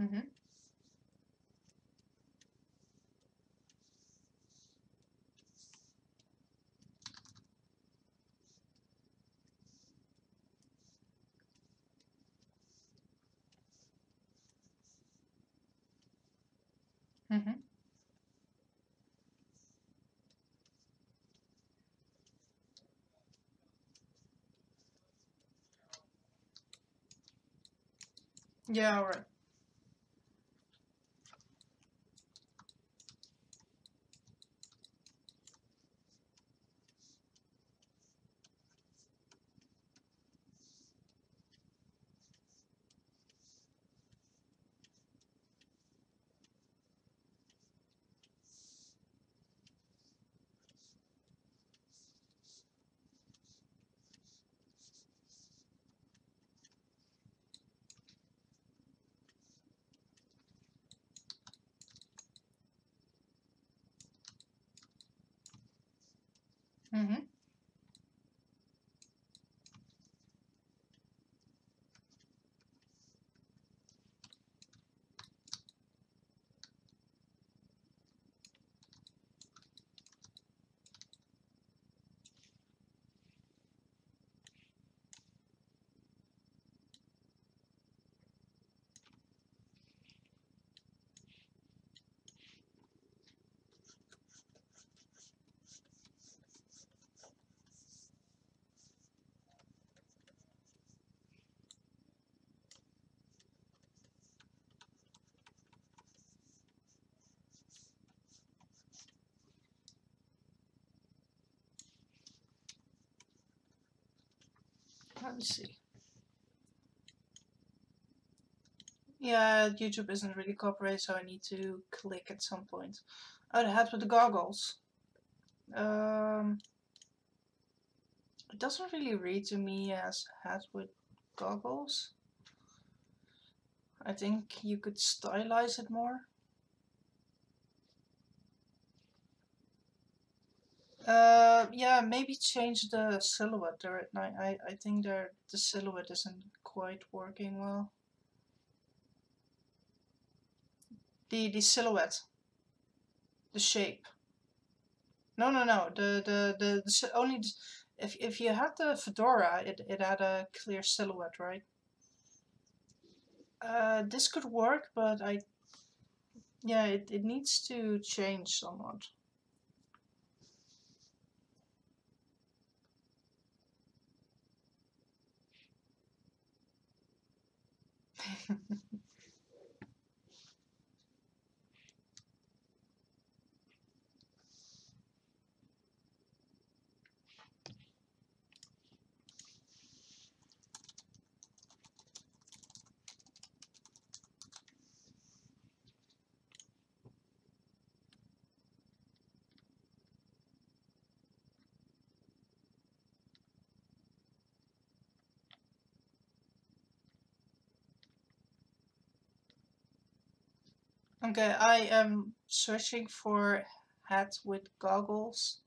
Mm-hmm. Mm-hmm. Yeah, alright. Mm-hmm. Let me see. Yeah, YouTube isn't really copyright, so I need to click at some point. Oh, the hat with the goggles. It doesn't really read to me as hat with goggles. I think you could stylize it more. Yeah, maybe change the silhouette. I think the silhouette isn't quite working well. The silhouette, the shape. No, no, no. Only if you had the fedora, it had a clear silhouette, right? This could work, but yeah, it needs to change somewhat. Okay, I am searching for hat with goggles.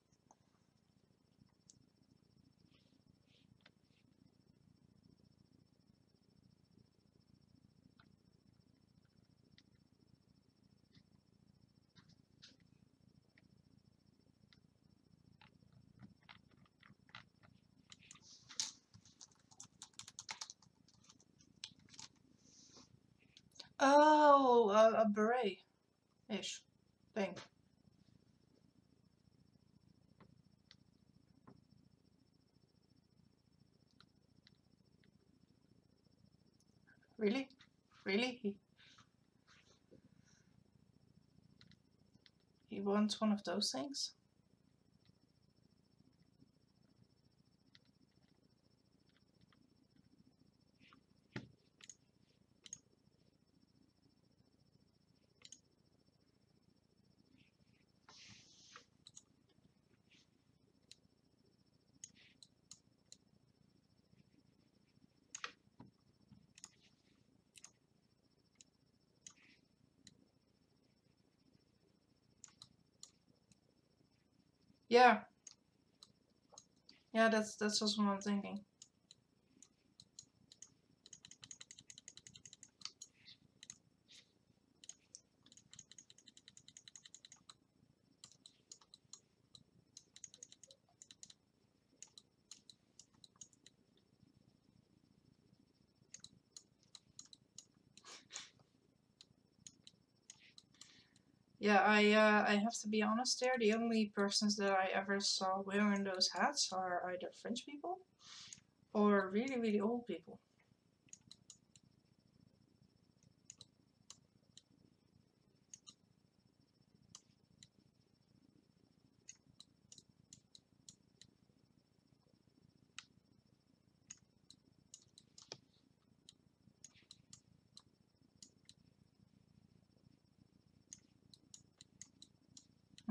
Oh, a beret-ish thing. Really? Really? He wants one of those things? Yeah. Yeah, that's also what I'm thinking. Yeah, I have to be honest there. The only persons that I ever saw wearing those hats are either French people or really, really old people.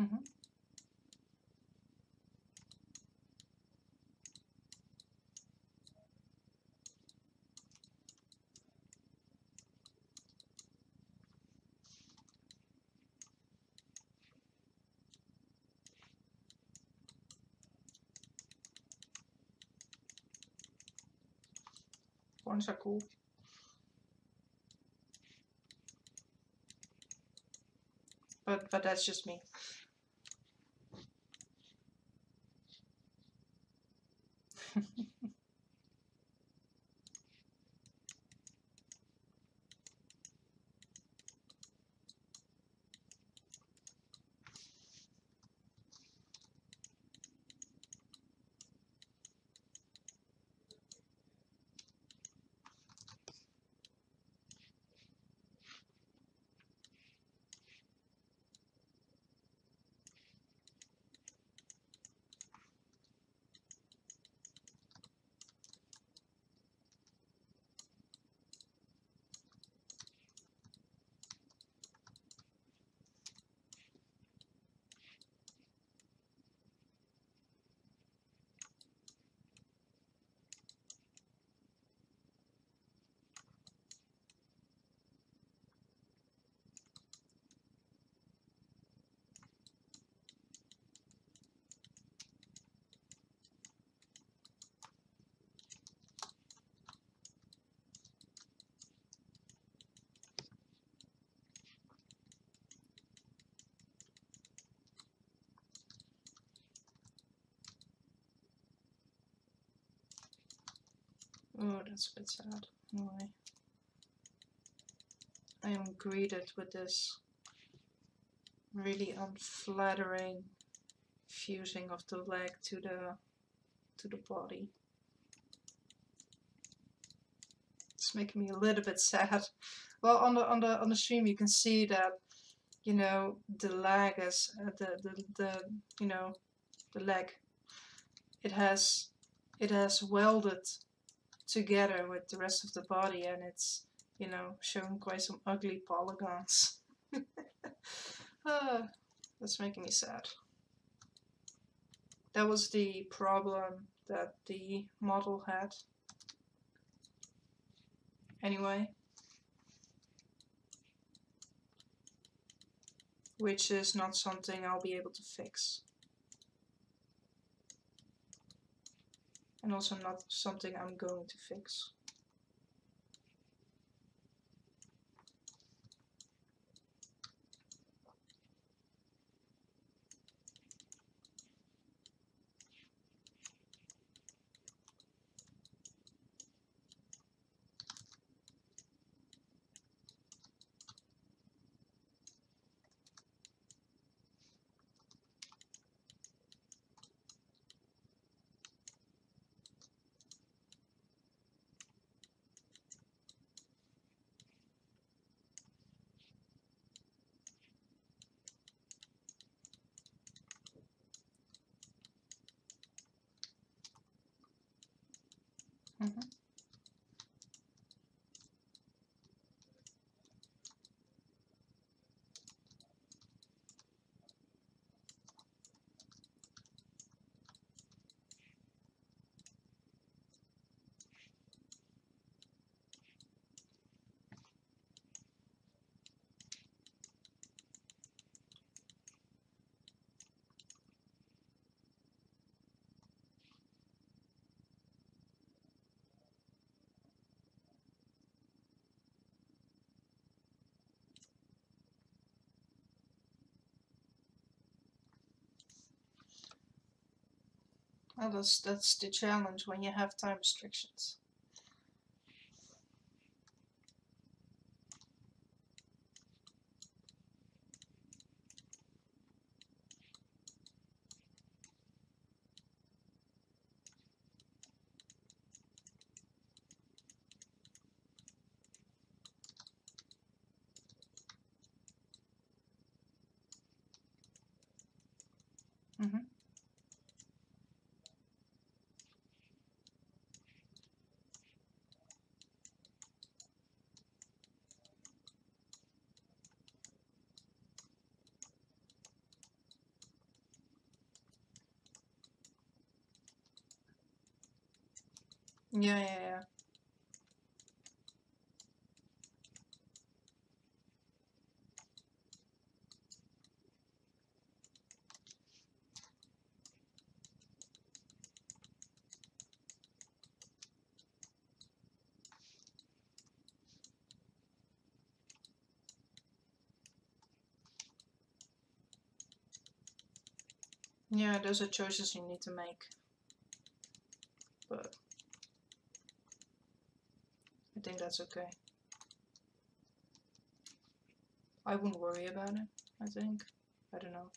Mm-hmm. Horns are cool. But that's just me. Oh, that's a bit sad. Anyway, I am greeted with this really unflattering fusing of the leg to the body. It's making me a little bit sad. Well, on the stream you can see that, you know, the leg is the you know, the leg, it has welded together with the rest of the body, and it's, you know, showing quite some ugly polygons. That's making me sad. That was the problem that the model had. Anyway, which is not something I'll be able to fix. And also not something I'm going to fix. Mm-hmm. Well, that's the challenge when you have time restrictions. Mm-hmm. Yeah, yeah, yeah. Yeah, those are choices you need to make. But I think that's okay. I wouldn't worry about it, I think. I don't know.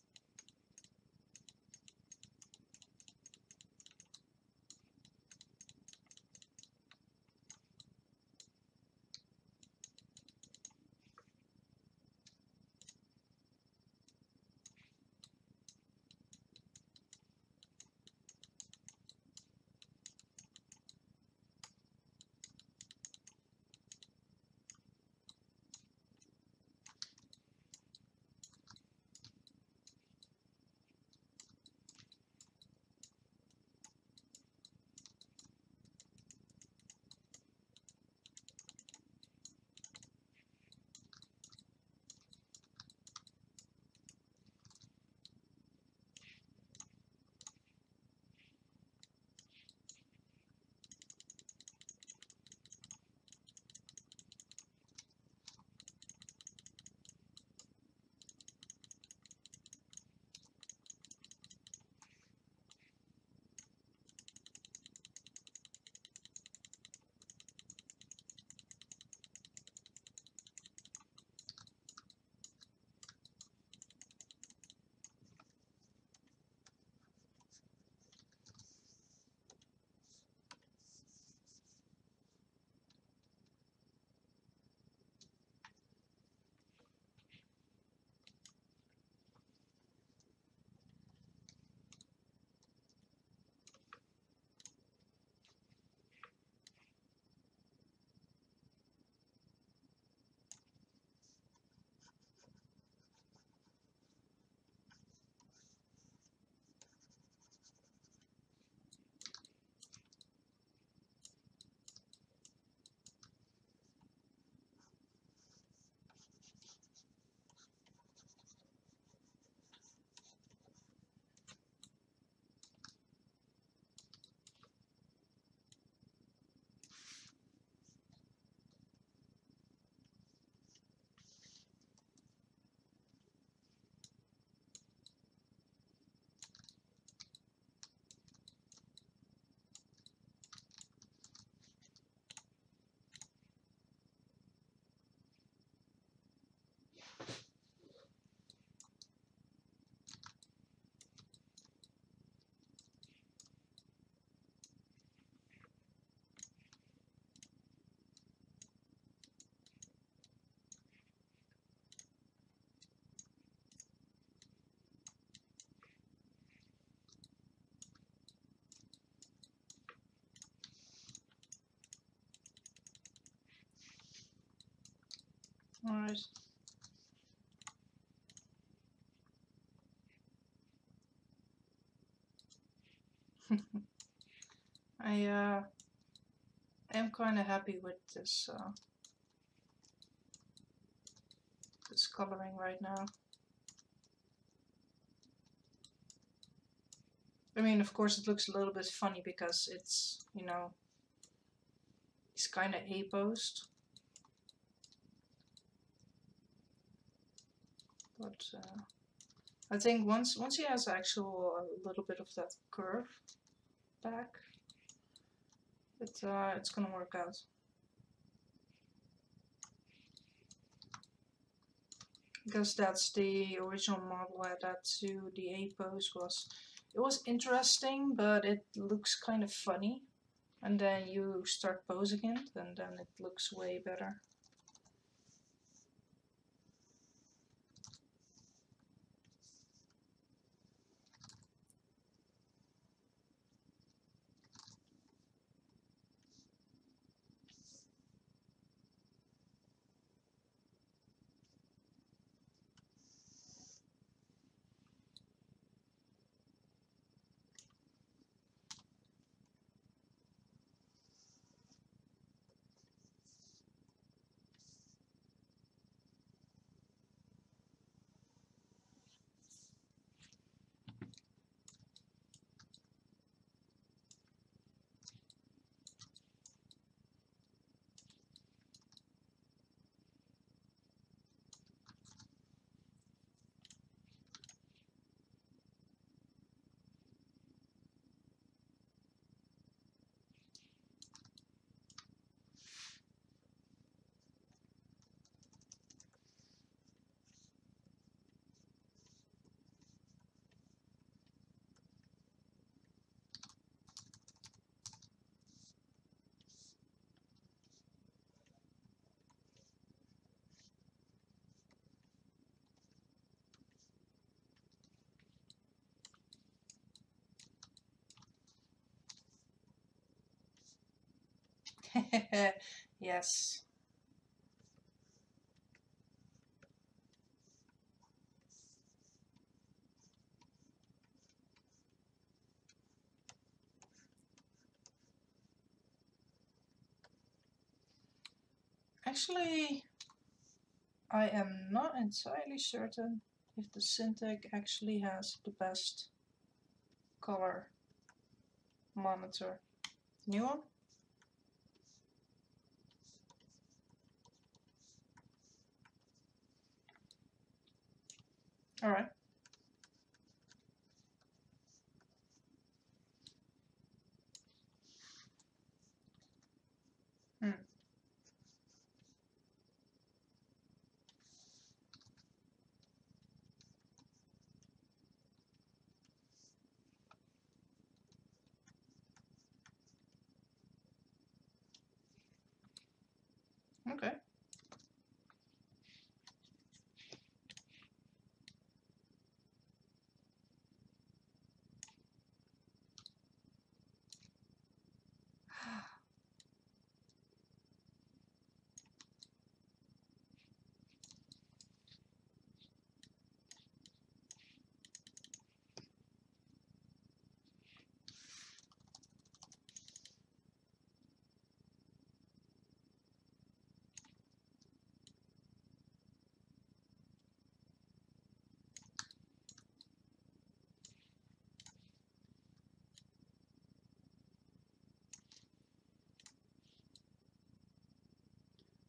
Alright. I am kind of happy with this coloring right now. I mean, of course, it looks a little bit funny because it's, you know, it's kind of A-posed. But I think once he has actual a little bit of that curve back, it's gonna work out. Because that's the original model I had to the A pose was interesting, but it looks kind of funny. And then you start posing it, and then it looks way better. Yes. Actually, I am not entirely certain if the Syntec actually has the best color monitor. New one? Alright. Hmm. Okay.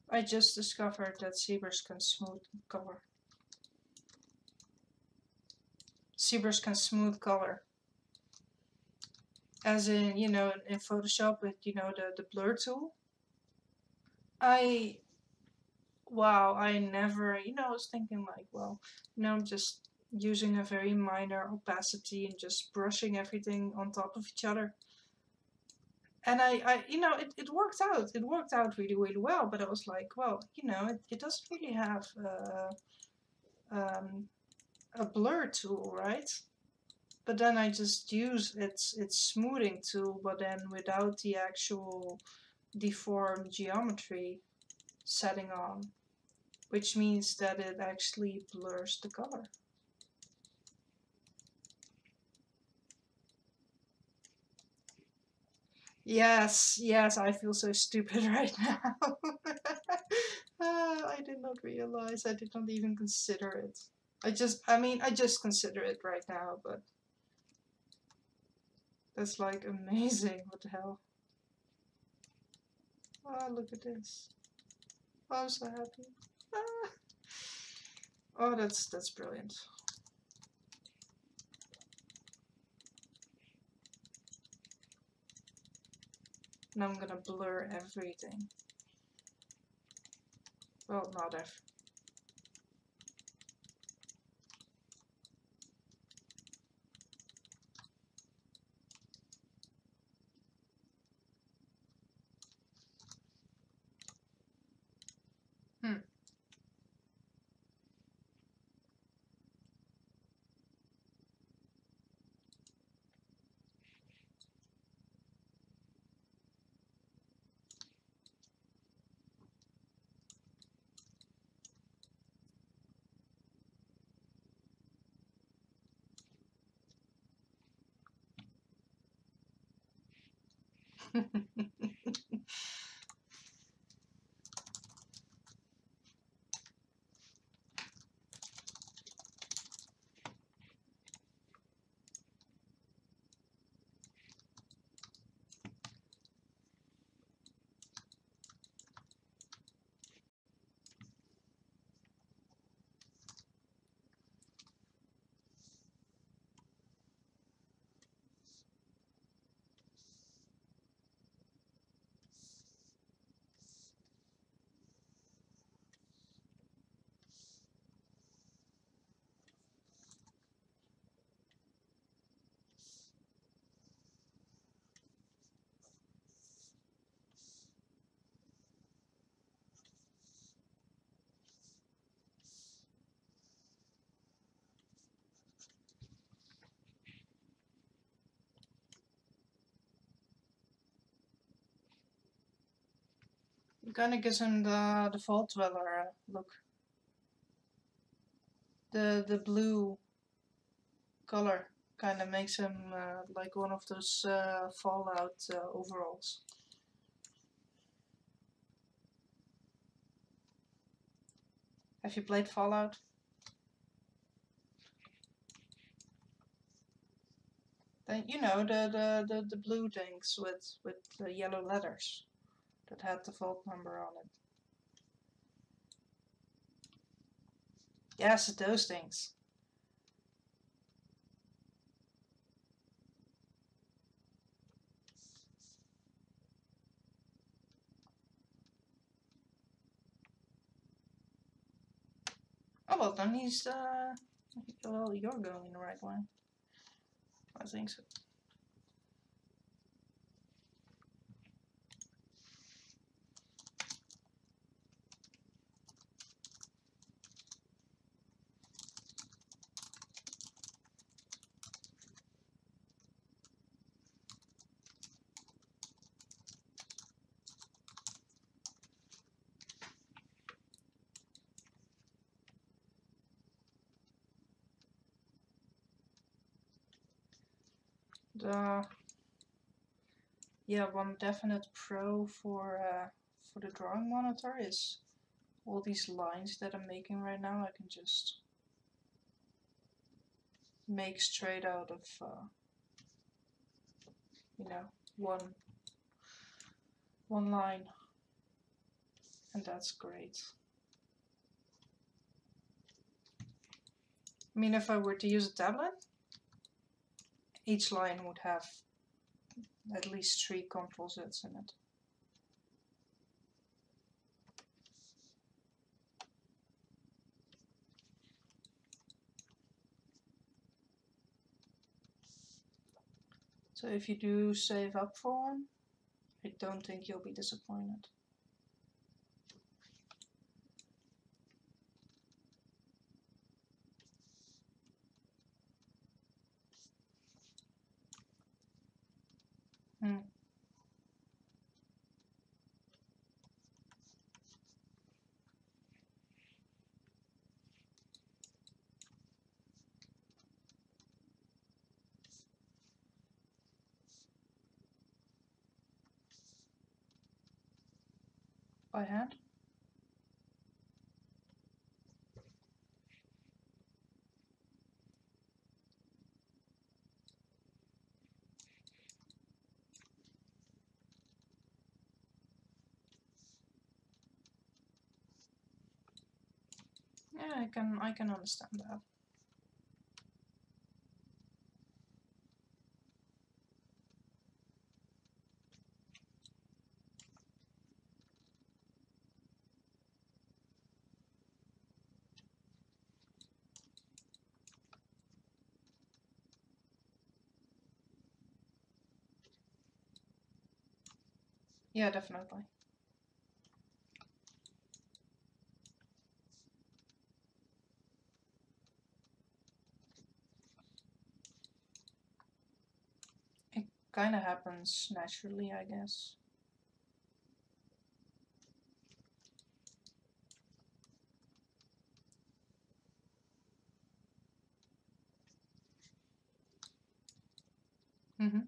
I just discovered that zebras can smooth color. Zebras can smooth color. As in, you know, in Photoshop with, you know, the blur tool. Wow, I never, you know, I was thinking like, well, you know, I'm just using a very minor opacity and just brushing everything on top of each other. And you know, it worked out. It worked out really, really well. But I was like, well, you know, it doesn't really have a blur tool, right? But then I just use its smoothing tool, but then without the actual deformed geometry setting on, which means that it actually blurs the color. Yes, yes, I feel so stupid right now. I did not realize. I did not even consider it. I mean, I just consider it right now, but that's like amazing. What the hell? Oh, look at this. Oh, I'm so happy. Ah. Oh, that's brilliant. Now I'm gonna blur everything. Well, not everything. Hmm. It kind of gives him the Vault Dweller look. The blue color kind of makes him like one of those Fallout overalls. Have you played Fallout? Then you know the blue things with the yellow letters that had the vault number on it. Yes, those things. Oh well, then he's well, you're going in the right way. I think so. Yeah, one definite pro for the drawing monitor is all these lines that I'm making right now. I can just make straight out of you know, one line, and that's great. I mean, if I were to use a tablet, each line would have at least 3 Ctrl-Zs in it. So if you do save up for one, I don't think you'll be disappointed. By hand? Yeah, I can understand that. Yeah, definitely. It kind of happens naturally, I guess. Mm-hmm.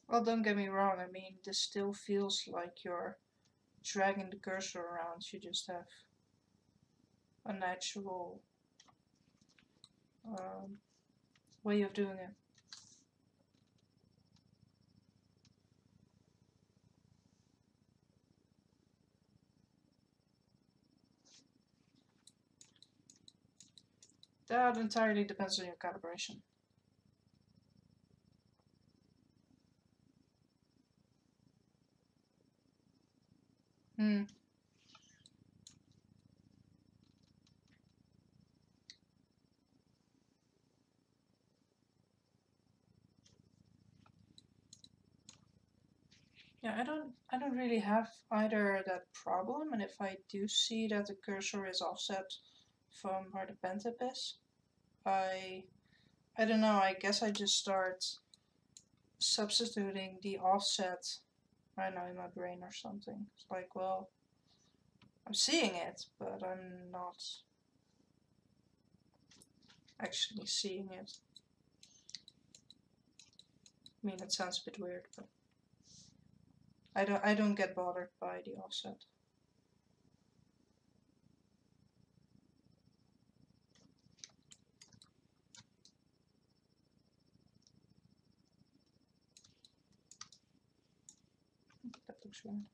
Well, don't get me wrong, I mean, this still feels like you're dragging the cursor around. You just have a natural way of doing it. That entirely depends on your calibration. Hmm. Yeah, I don't really have either that problem, and if I do see that the cursor is offset from where the pen tip is, I I don't know, I guess I just start substituting the offset right now in my brain or something. It's like, well, I'm seeing it, but I'm not actually seeing it. I mean, it sounds a bit weird, but I don't get bothered by the offset. That looks weird.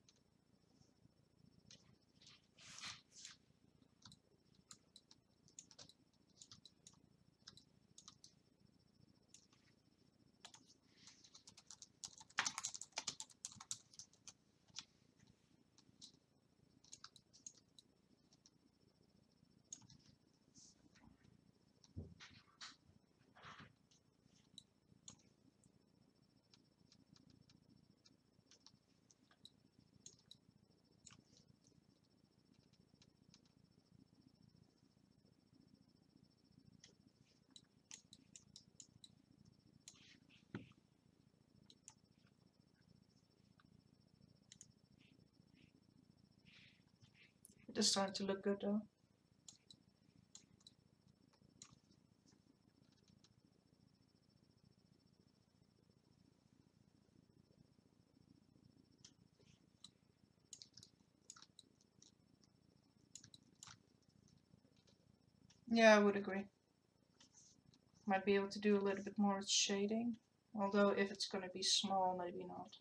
It is starting to look good though. Yeah, I would agree. Might be able to do a little bit more with shading, although if it's going to be small, maybe not.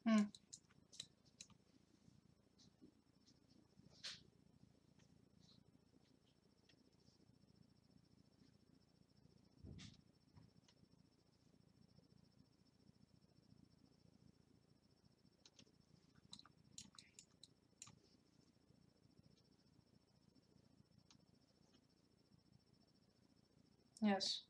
Hmm. Yes.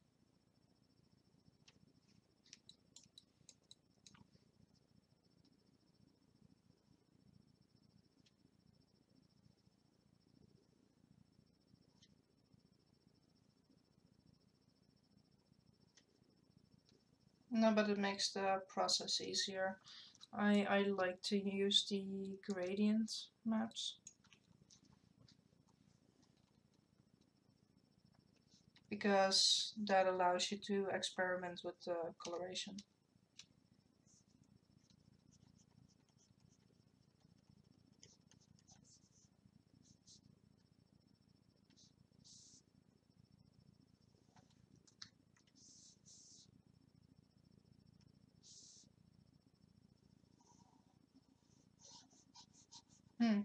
No, but it makes the process easier. I like to use the gradient maps because that allows you to experiment with the coloration. Hmm.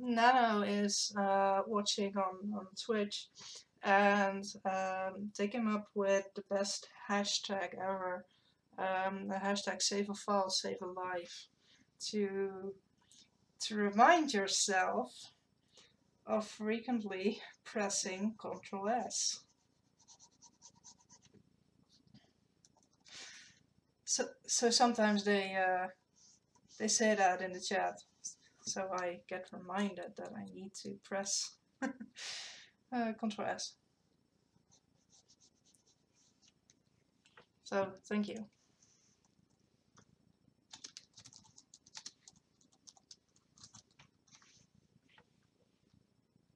Nano is watching on Twitch, and they came up with the best hashtag ever. The hashtag save a file, save a life, to remind yourself of frequently pressing Ctrl S. So sometimes they They say that in the chat, so I get reminded that I need to press Ctrl S. So thank you.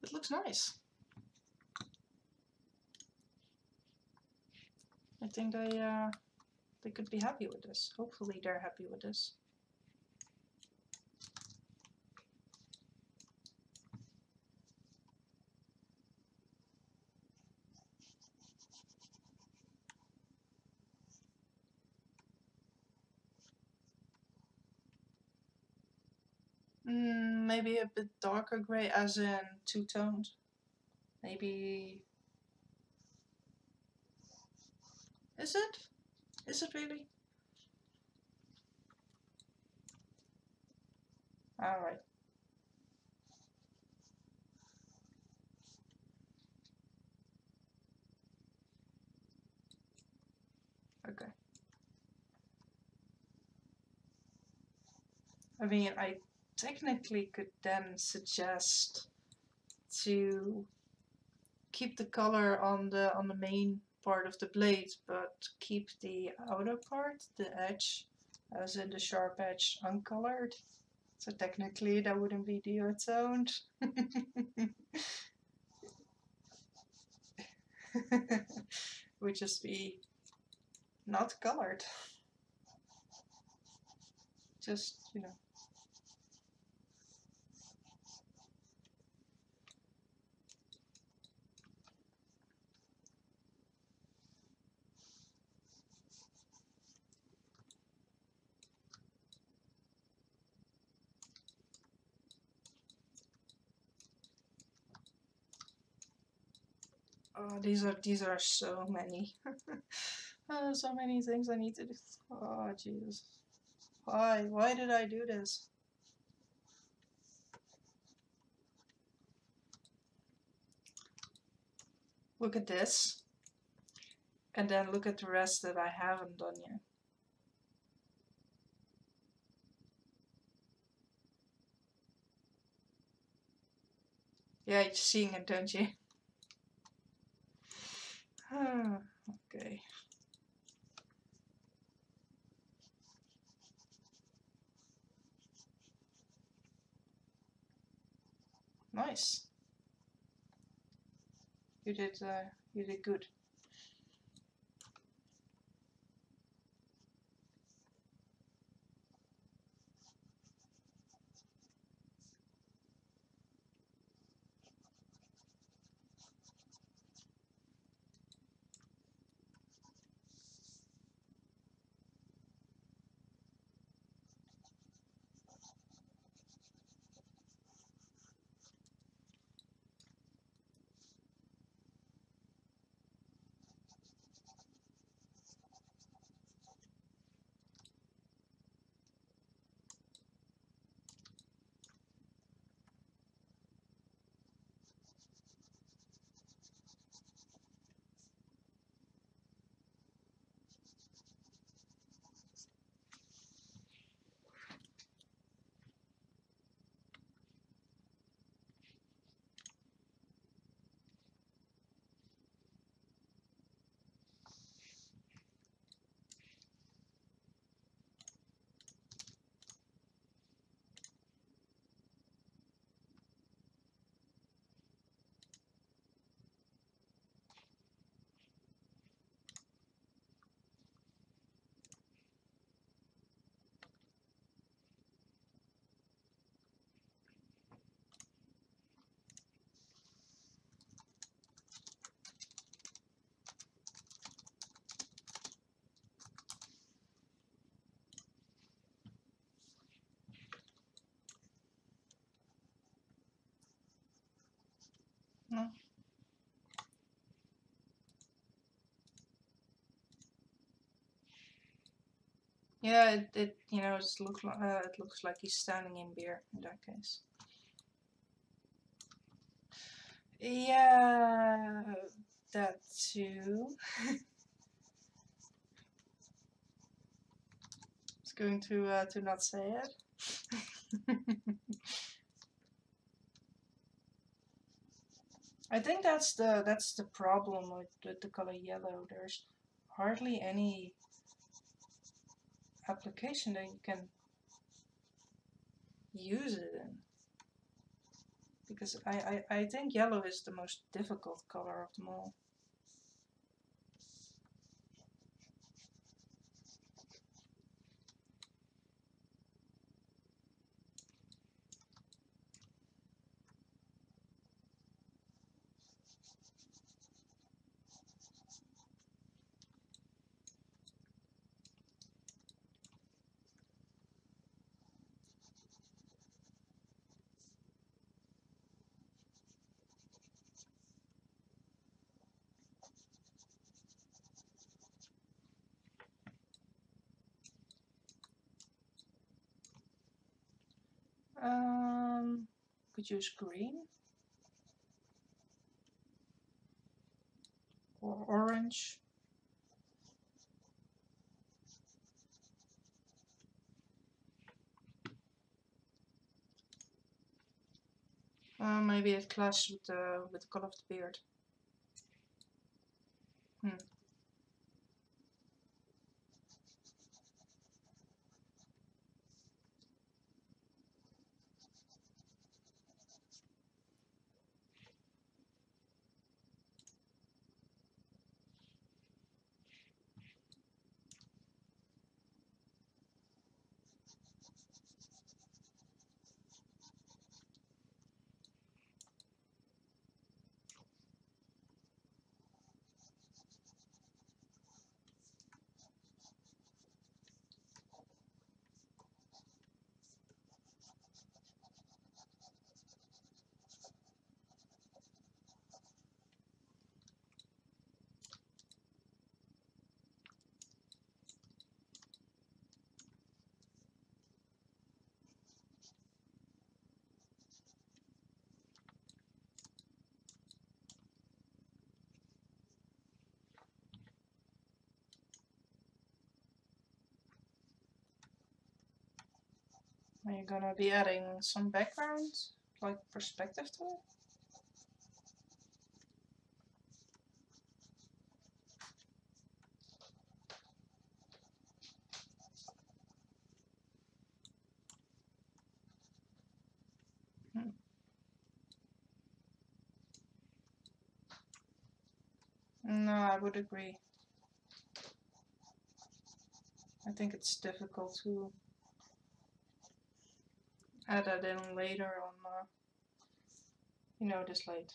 It looks nice. I think they could be happy with this. Hopefully they're happy with this. Maybe a bit darker gray, as in two-toned. Maybe... Is it? Is it really? Alright. Okay. I mean, I technically could then suggest to keep the color on the main part of the blade, but keep the outer part, the edge, as in the sharp edge, uncolored. So technically that wouldn't be duotoned. Would just be not colored. Just, you know. Oh, these are so many. So many things I need to do. Oh, Jesus. Why? Why did I do this? Look at this. And then look at the rest that I haven't done yet. Yeah, you're seeing it, don't you? Okay. Nice. You did good. No. Yeah, it you know it looks like he's standing in beer in that case. Yeah, that too. It's going to not say it. I think that's the problem with the color yellow. There's hardly any application that you can use it in. Because I think yellow is the most difficult color of them all. Could use green or orange. Maybe it clashes with the color of the beard. Are you gonna be adding some background, like perspective to it? No, I would agree. I think it's difficult to add that in later on, this late.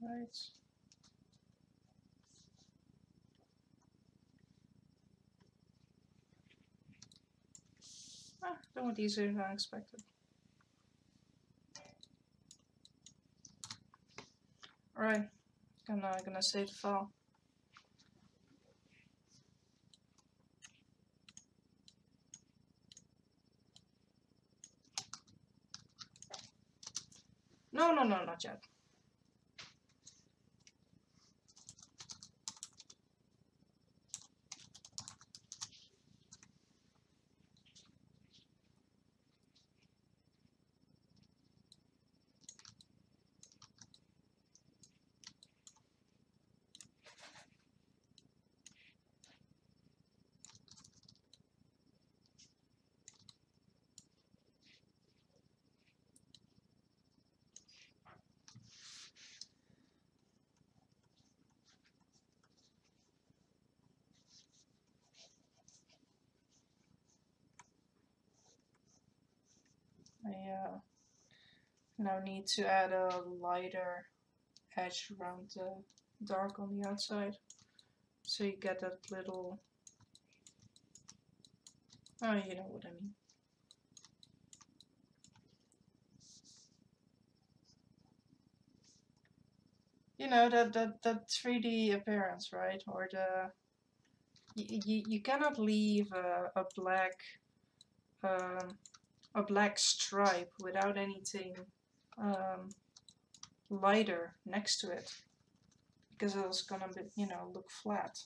Right. That went easier than I expected. Alright, gonna save the file. No, no, no, not yet. I now need to add a lighter edge around the dark on the outside. So you get that little... Oh, you know what I mean. You know, that 3D appearance, right? Or the... You cannot leave a black stripe without anything lighter next to it, because it's gonna be, you know, look flat.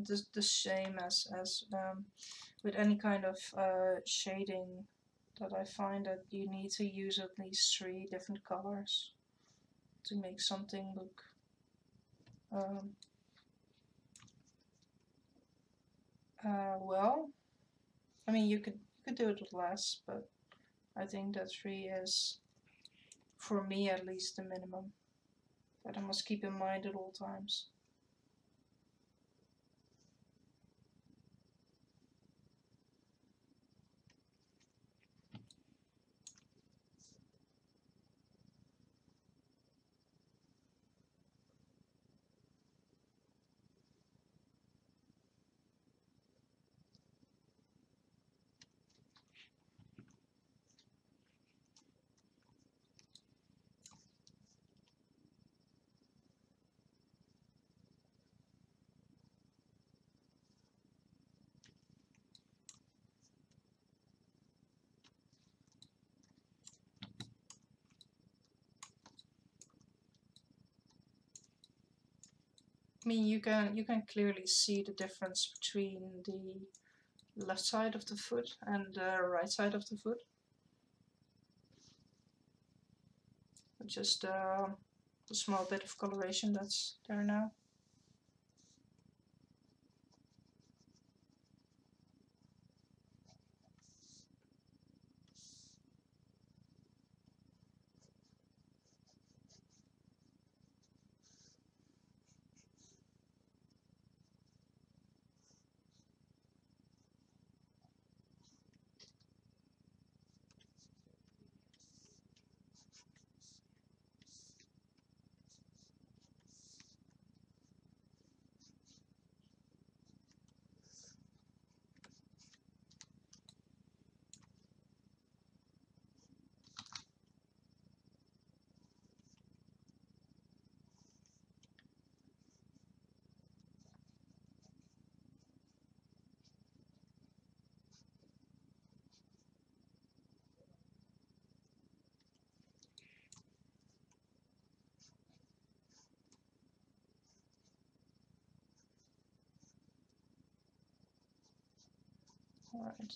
It's the same as with any kind of shading, that I find that you need to use at least 3 different colors to make something look well. I mean, you could do it with less, but I think that 3 is, for me at least, the minimum that I must keep in mind at all times. I mean, you can clearly see the difference between the left side of the foot and the right side of the foot. Just a small bit of coloration that's there now. Alright.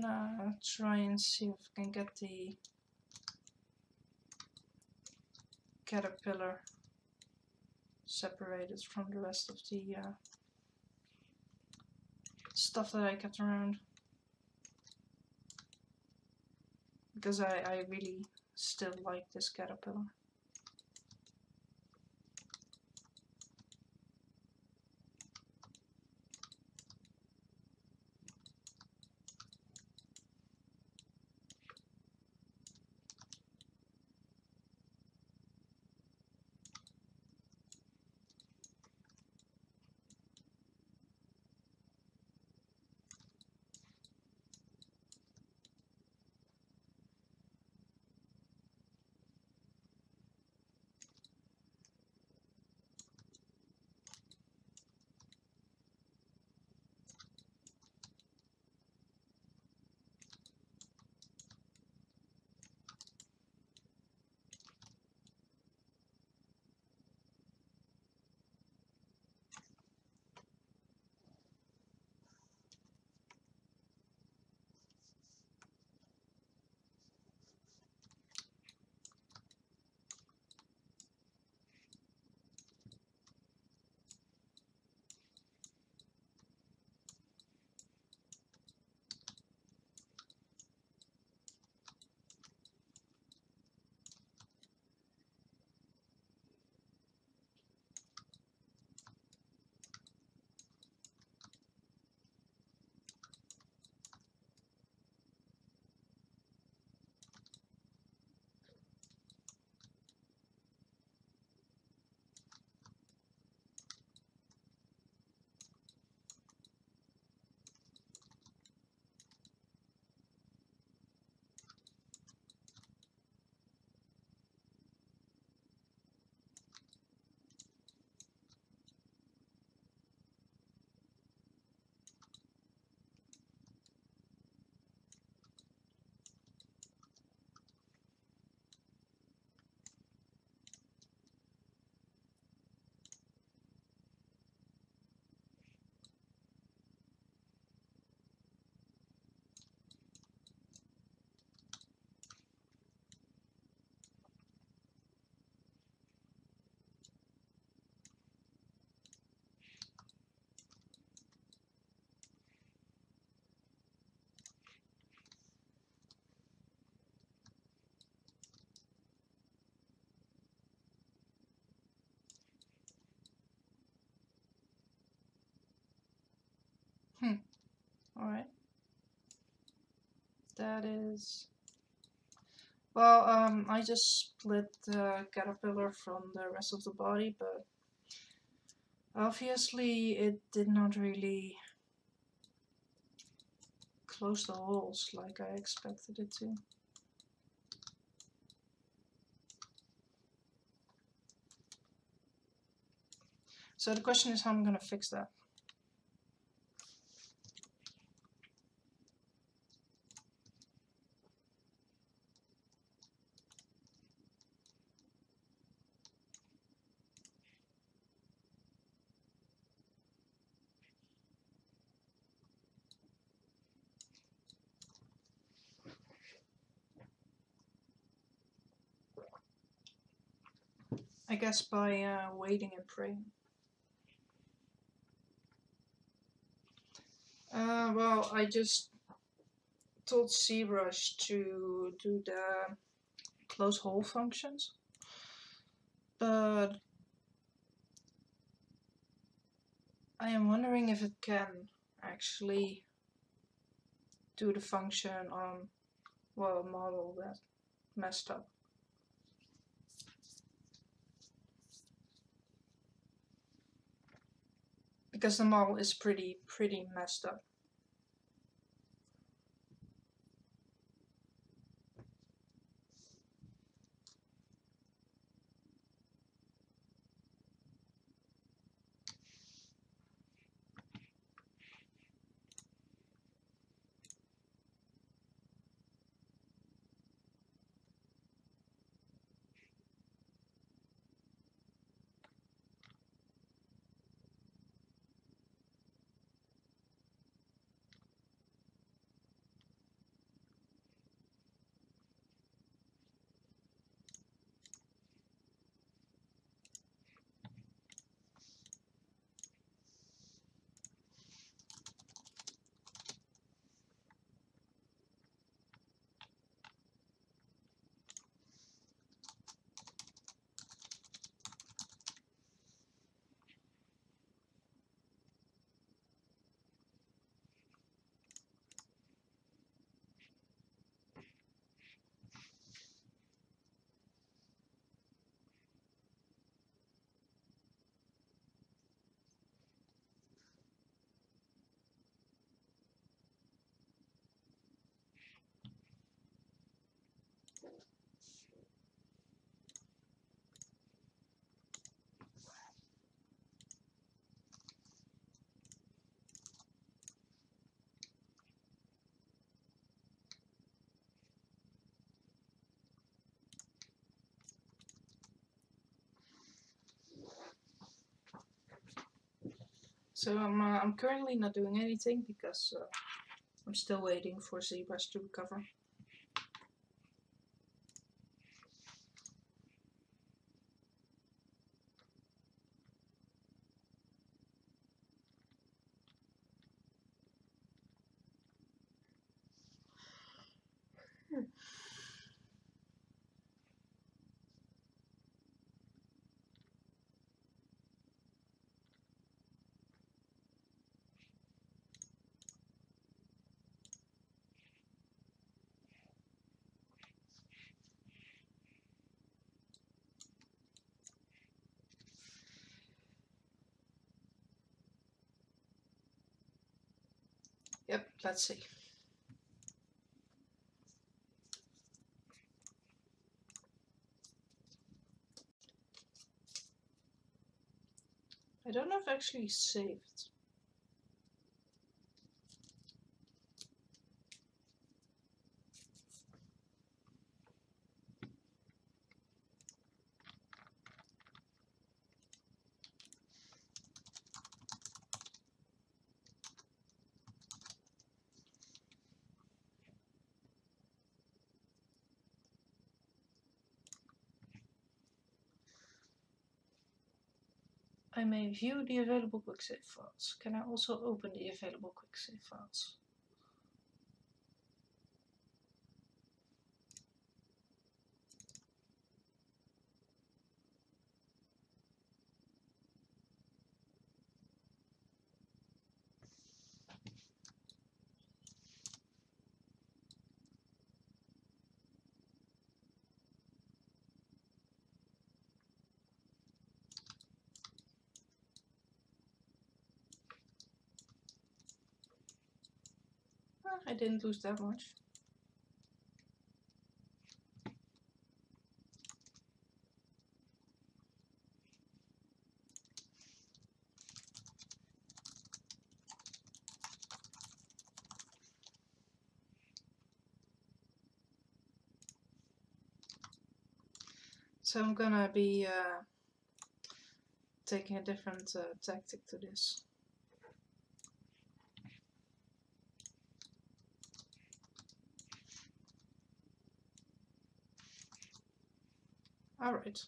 gonna try and see if I can get the caterpillar separated from the rest of the stuff that I kept around. Because I really still like this caterpillar. Alright. That is... Well, I just split the caterpillar from the rest of the body, but obviously it did not really close the holes like I expected it to. So the question is how I'm gonna fix that. I guess by waiting and praying. Well, I just told ZBrush to do the close hole functions, but I am wondering if it can actually do the function on, well, a model that messed up. Because the model is pretty messed up. So I'm currently not doing anything because I'm still waiting for zebras to recover. Yep, let's see. I don't know if I actually saved. I may view the available quick save files. Can I also open the available quick save files? I didn't lose that much. So I'm gonna be taking a different tactic to this. Alright.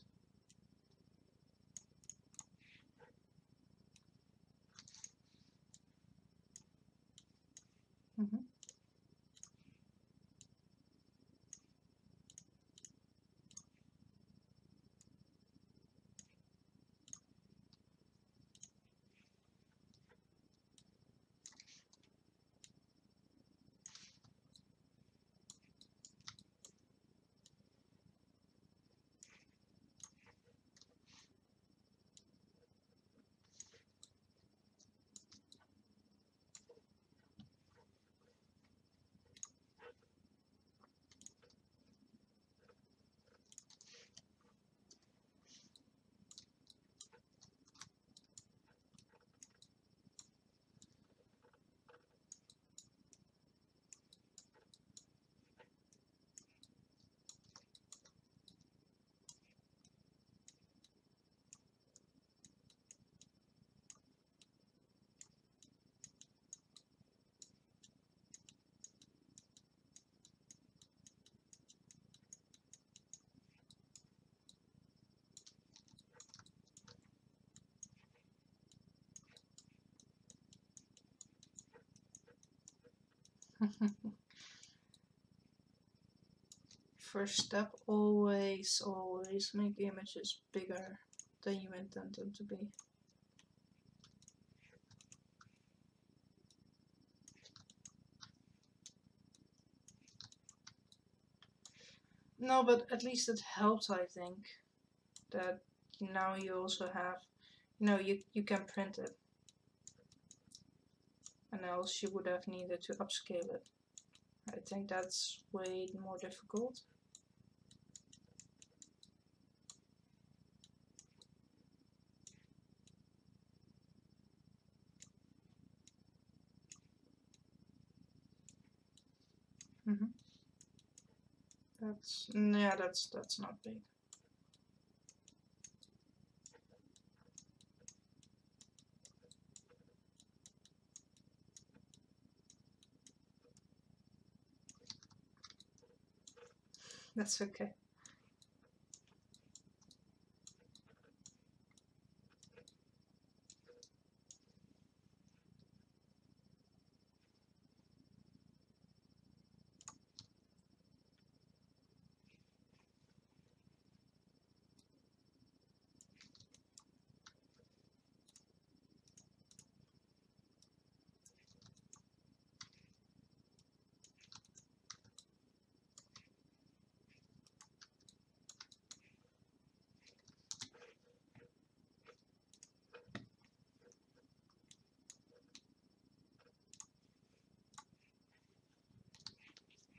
Mm-hmm. First step, always make images bigger than you intend them to be. No, but at least it helps, I think, that now you also have, you can print it. And else you would have needed to upscale it. I think that's way more difficult. Mm-hmm. That's not big. That's okay.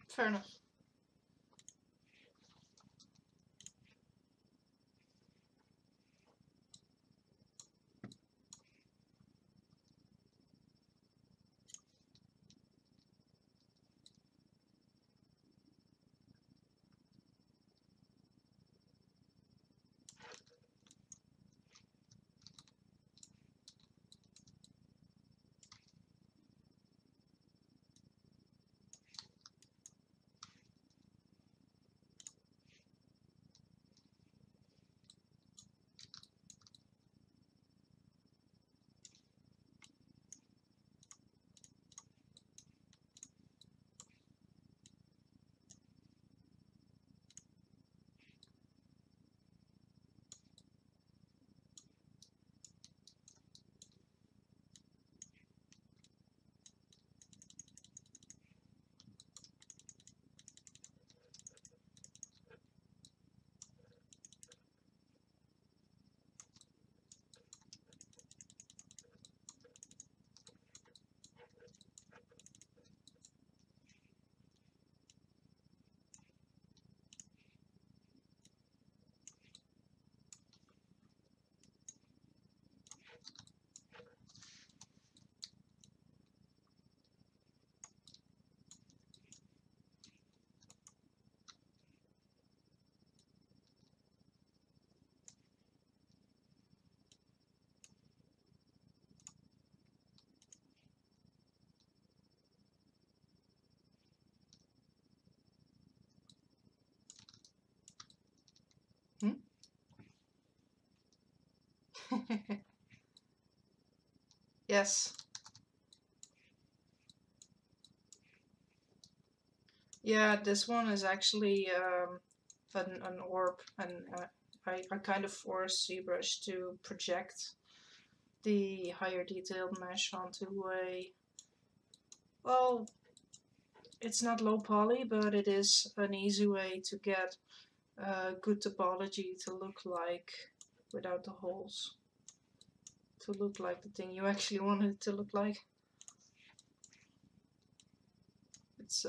Fair enough. Hmm? Yes. Yeah, this one is actually an orb, and I kind of force ZBrush to project the higher detailed mesh onto a, well, it's not low poly, but it is an easy way to get good topology to look like, without the holes, to look like the thing you actually want it to look like. It's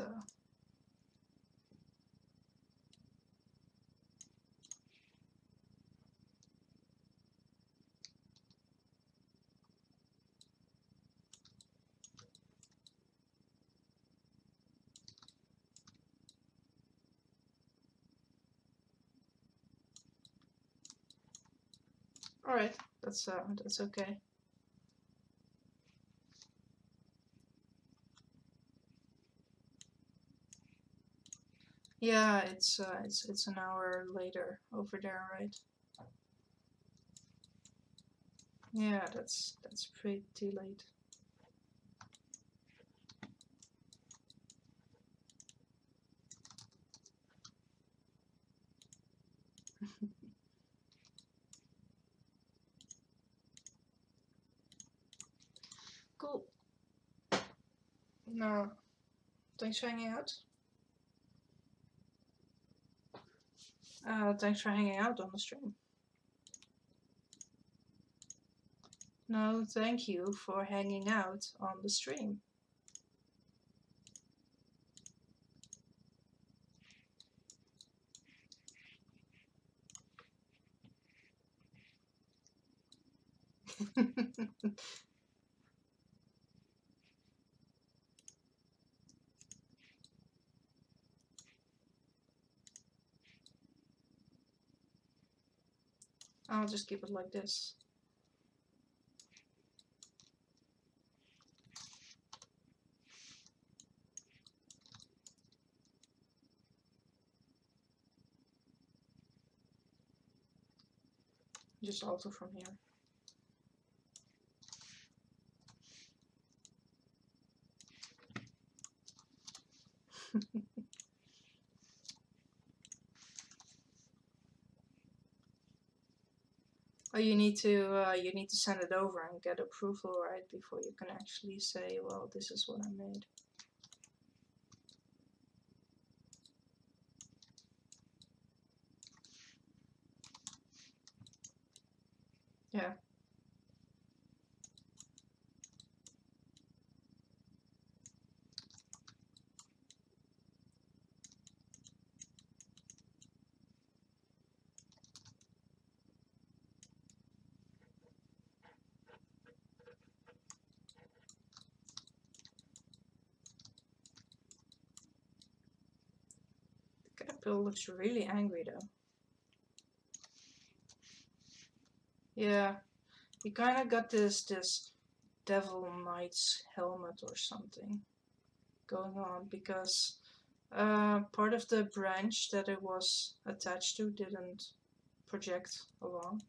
alright, that's okay. Yeah, it's an hour later over there, right? Yeah, that's pretty late. Cool. No, thanks for hanging out. Thanks for hanging out on the stream. No, thank you for hanging out on the stream. I'll just keep it like this. Just alter from here. Oh, you need to send it over and get approval, right, before you can actually say, well, this is what I made. Yeah. The caterpillar looks really angry though. Yeah, he kind of got this Devil Knight's helmet or something going on, because part of the branch that it was attached to didn't project along.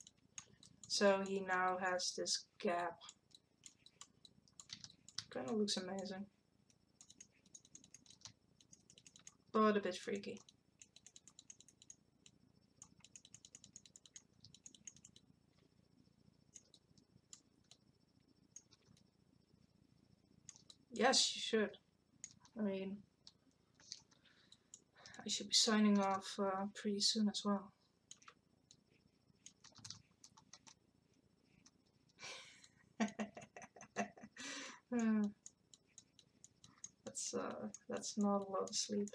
So he now has this gap. Kind of looks amazing. But a bit freaky. Yes, you should. I mean, I should be signing off pretty soon as well. That's not a lot of sleep.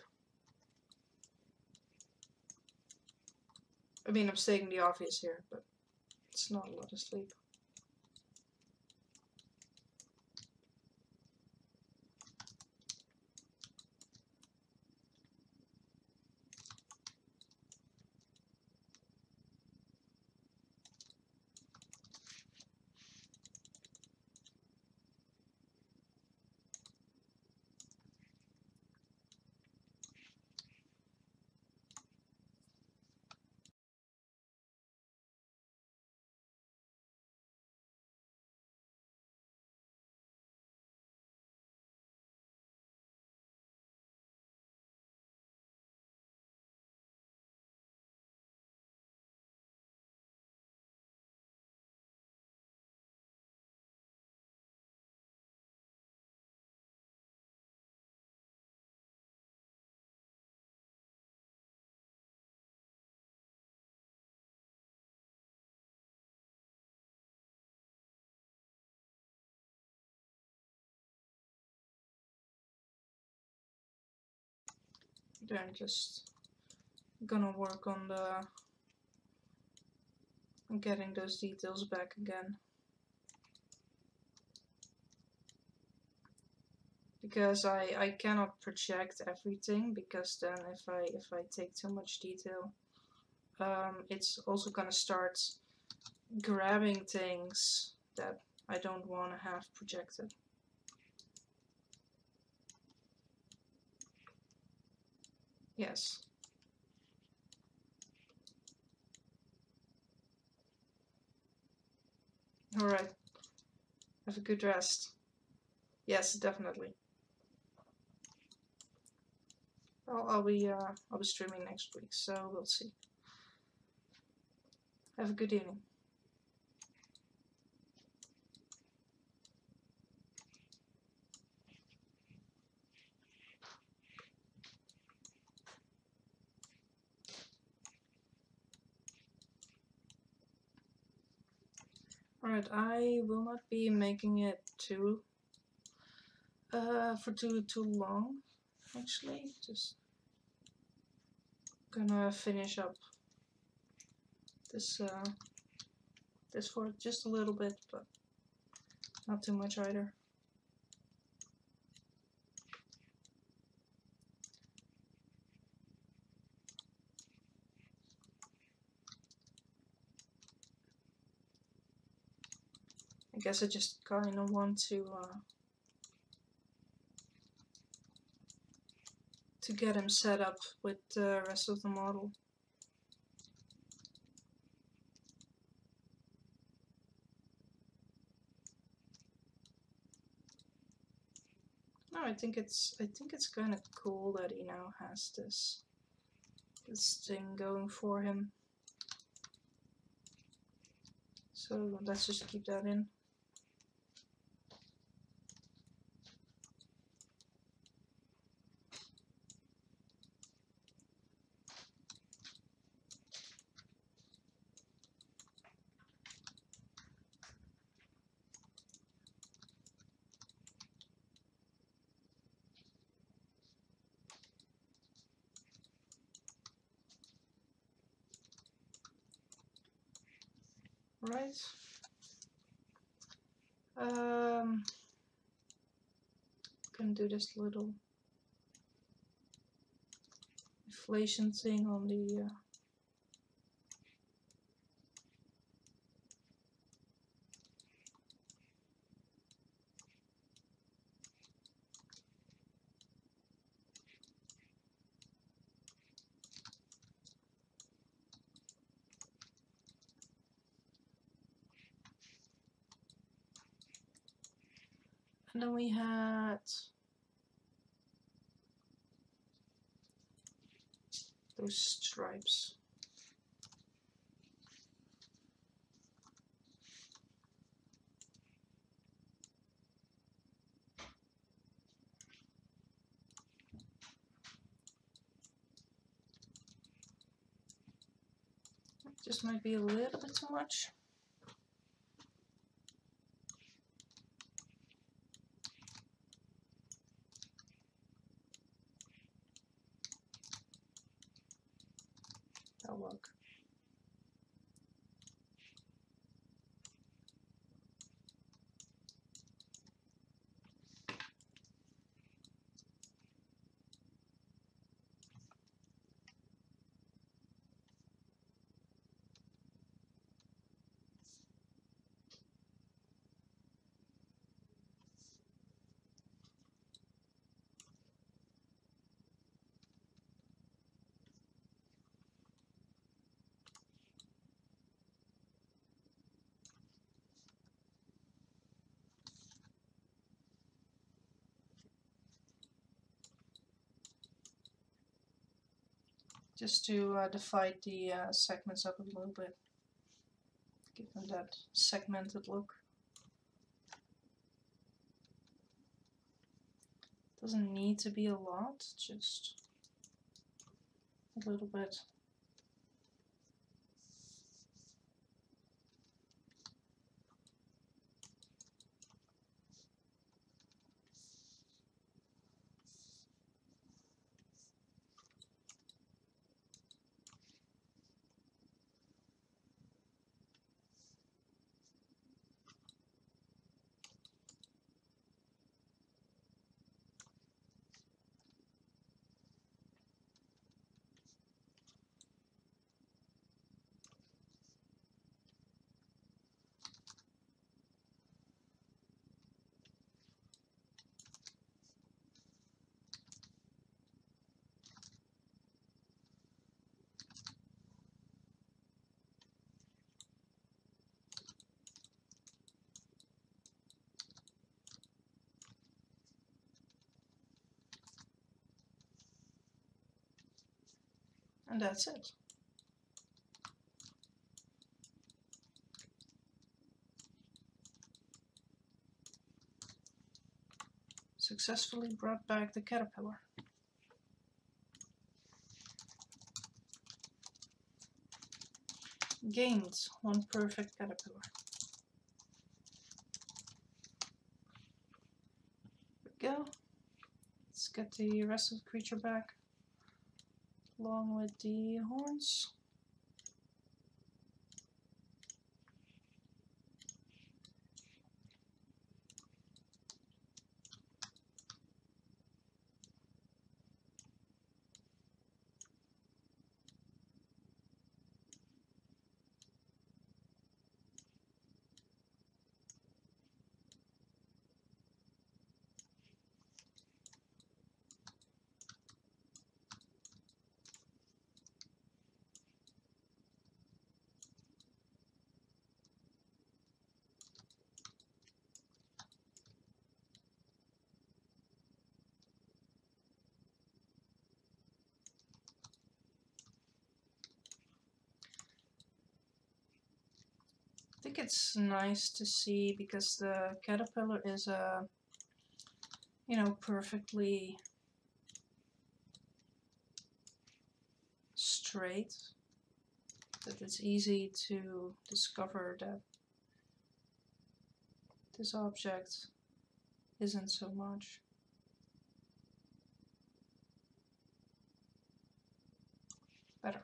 I mean, I'm stating the obvious here, but it's not a lot of sleep. Then just gonna work on getting those details back again. Because I cannot project everything, because then if I take too much detail, it's also gonna start grabbing things that I don't want to have projected. Yes. Alright. Have a good rest. Yes, definitely. Well, I'll be streaming next week, so we'll see. Have a good evening. Alright, I will not be making it for too long, actually. Just gonna finish up this this for just a little bit, but not too much either. I guess I just kind of want to get him set up with the rest of the model. know. I think it's kind of cool that he now has this thing going for him. So let's just keep that in. Right. Can do this little inflation thing on the and then we had those stripes. Just might be a little bit too much. That'll work. Just to divide the segments up a little bit. Give them that segmented look. Doesn't need to be a lot, just a little bit. And that's it. Successfully brought back the caterpillar. Gained one perfect caterpillar. There we go. Let's get the rest of the creature back, along with the horns. think it's nice to see because the caterpillar is you know, perfectly straight, that it's easy to discover that this object isn't so much. Better.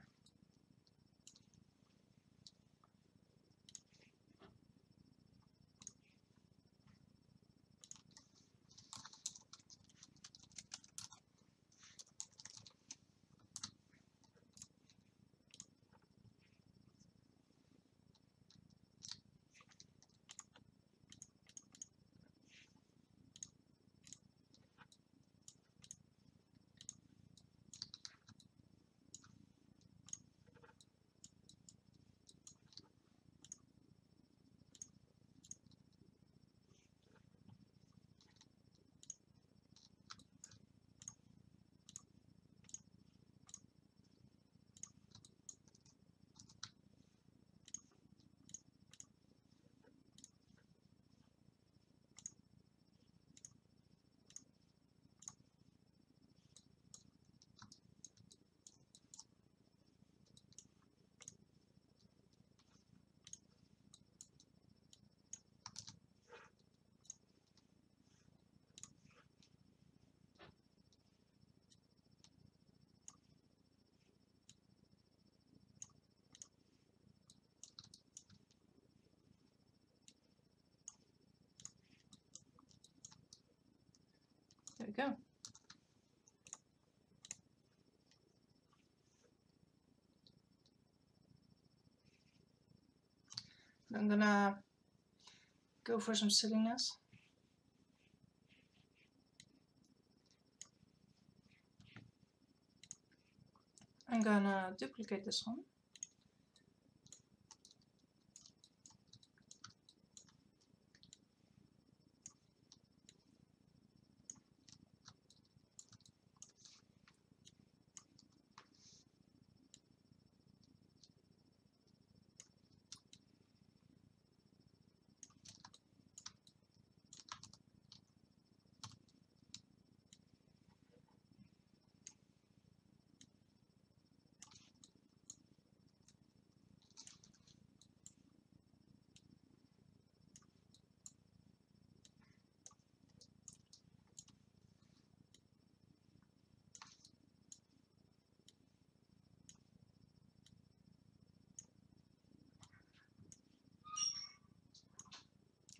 There we go. I'm gonna go for some silliness. I'm gonna duplicate this one.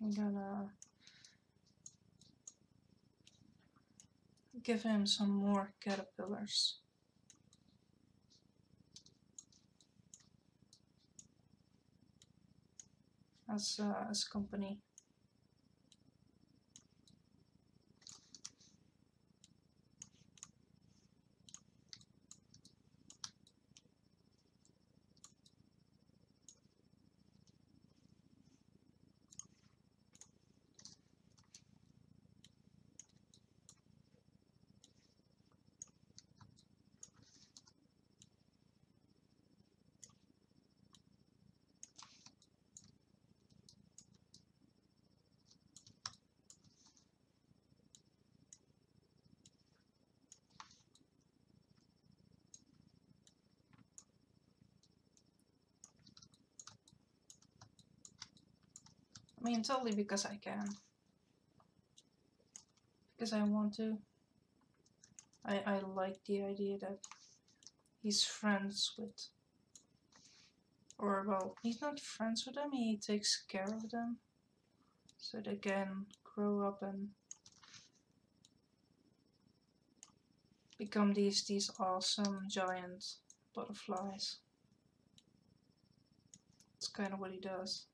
I'm gonna give him some more caterpillars as company. I mean, totally because I can. Because I want to. I like the idea that he's friends with, or well, he's not friends with them, he takes care of them so they can grow up and become these awesome giant butterflies. That's kind of what he does.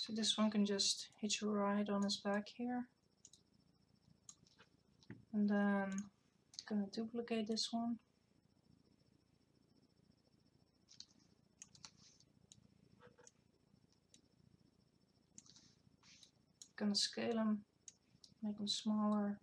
So this one can just hitch a ride on his back here. And then I'm gonna duplicate this one. Gonna scale him, make him smaller.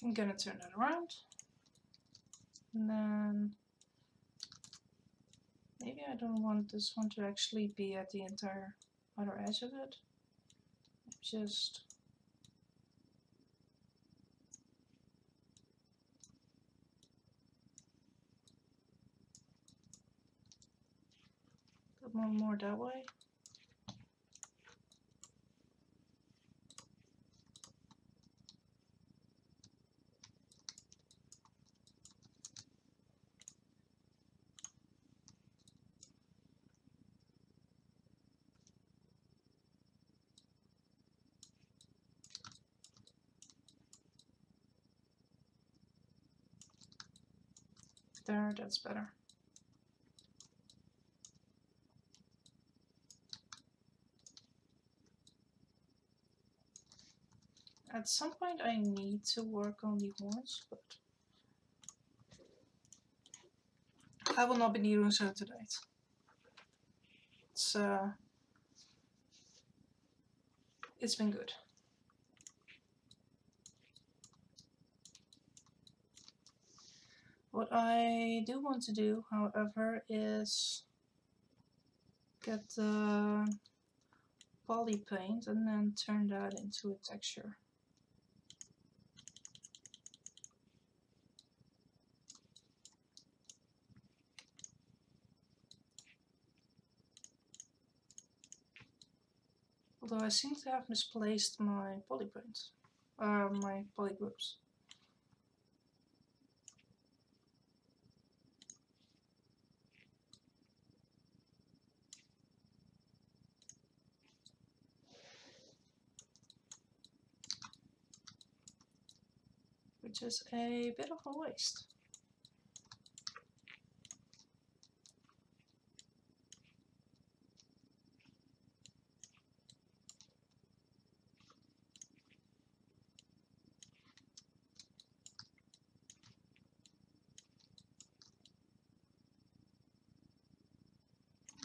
I'm gonna turn that around. And then maybe I don't want this one to actually be at the entire other edge of it. Just put one more that way. There, that's better. At some point I need to work on the horns, but I will not be doing so tonight. It's been good. What I do want to do, however, is get the poly paint and then turn that into a texture. Although I seem to have misplaced my poly paint, my poly groups. Which is a bit of a waste.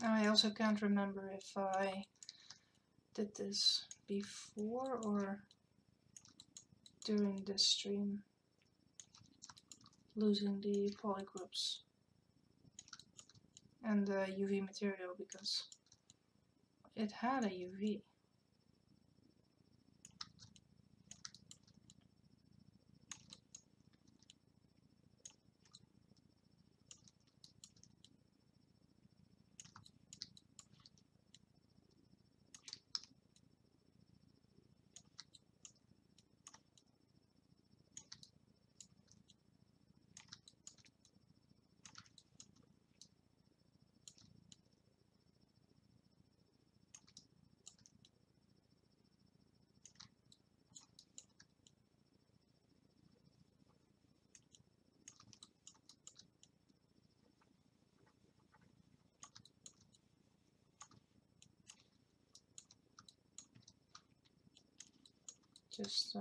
I also can't remember if I did this before or during this stream, losing the poly groups and the UV material, because it had a UV. Just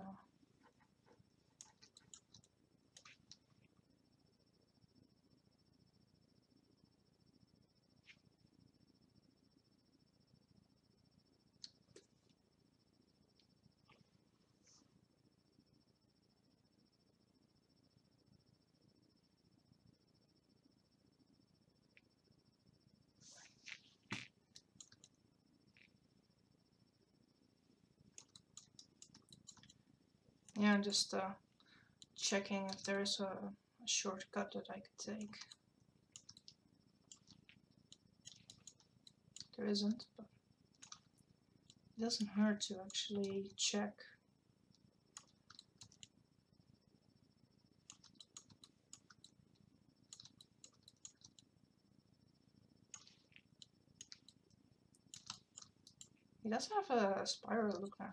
yeah, just checking if there's a shortcut that I could take. There isn't, but it doesn't hurt to actually check. He does have a spiral look now.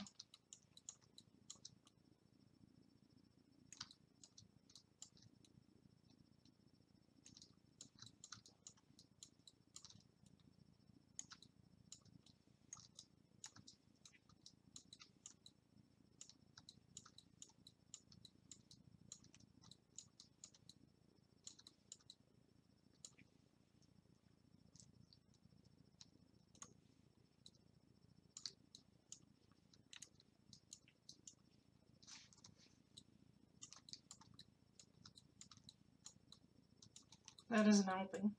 That isn't helping.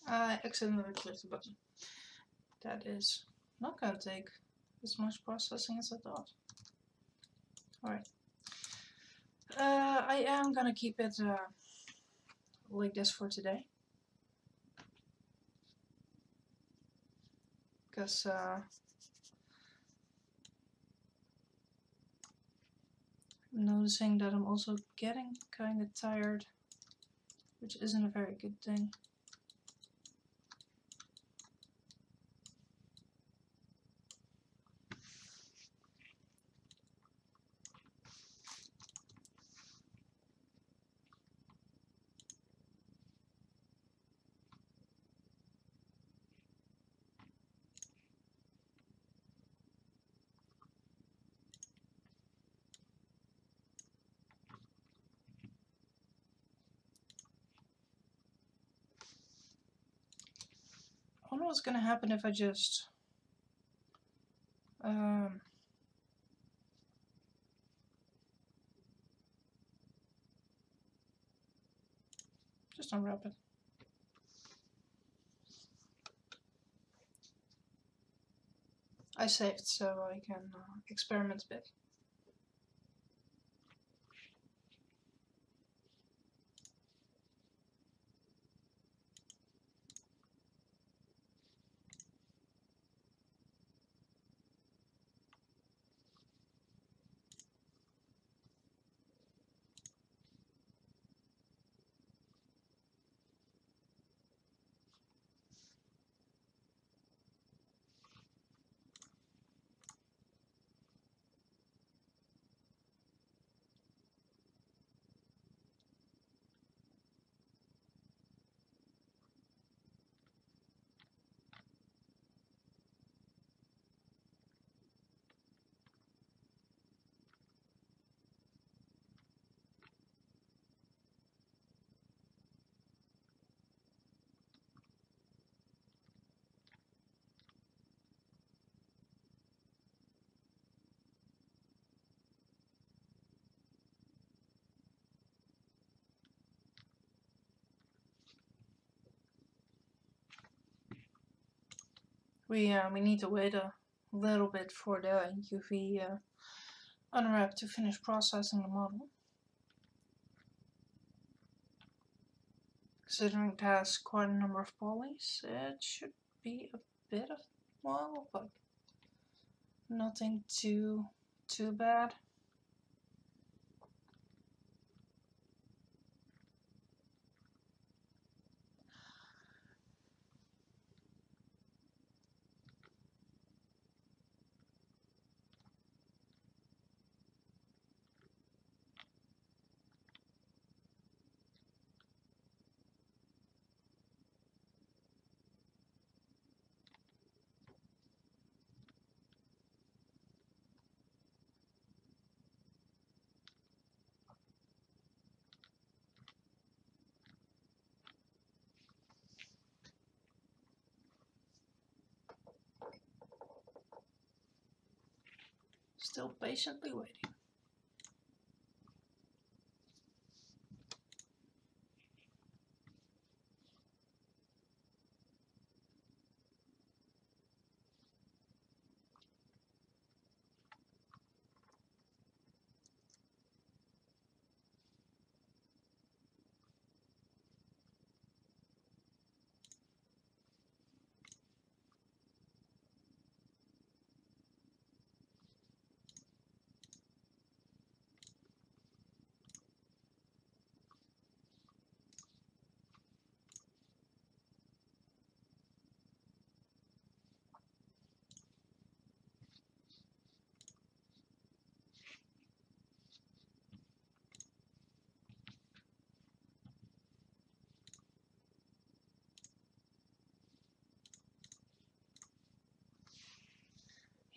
I accidentally clicked the button. That is not gonna take as much processing as I thought. Alright. I am gonna keep it like this for today. Because I'm noticing that I'm also getting kind of tired, which isn't a very good thing. I wonder what's gonna happen if I just unwrap it. I saved so I can experiment a bit. We need to wait a little bit for the UV unwrap to finish processing the model. Considering it has quite a number of polys, it should be a bit of, well, but nothing too too bad. Still patiently waiting.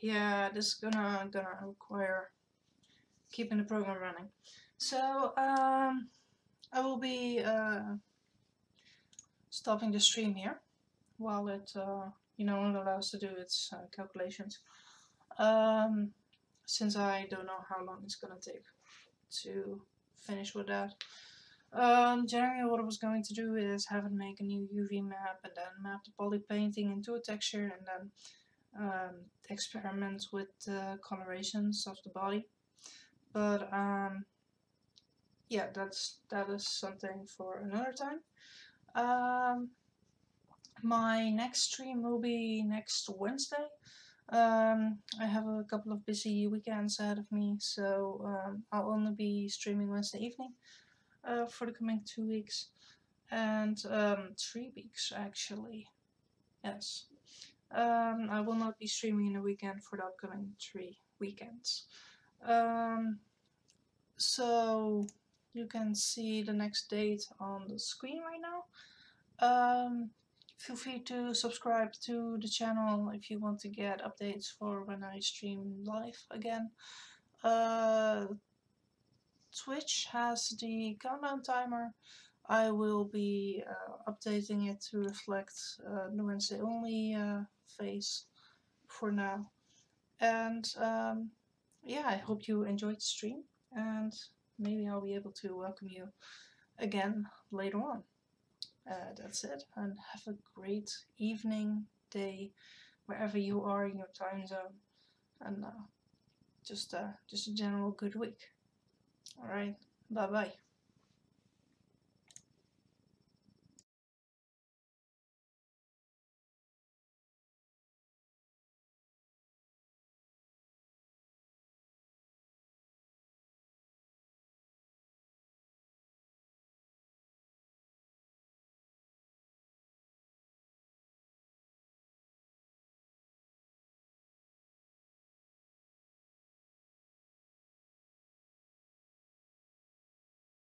Yeah, this is gonna require keeping the program running. So I will be stopping the stream here while it allows to do its calculations. Um, since I don't know how long it's gonna take to finish with that. Generally what I was going to do is have it make a new UV map and then map the poly painting into a texture and then experiment with the colorations of the body. But yeah, that is something for another time. My next stream will be next Wednesday. I have a couple of busy weekends ahead of me, so I'll only be streaming Wednesday evening for the coming 2 weeks. And 3 weeks actually. Yes. I will not be streaming in the weekend for the upcoming 3 weekends. So you can see the next date on the screen right now. Feel free to subscribe to the channel if you want to get updates for when I stream live again. Twitch has the countdown timer. I will be updating it to reflect the Wednesday only phase for now. And yeah, I hope you enjoyed the stream, and maybe I'll be able to welcome you again later on. That's it, and have a great evening, day, wherever you are in your time zone, and just a general good week. All right, bye bye.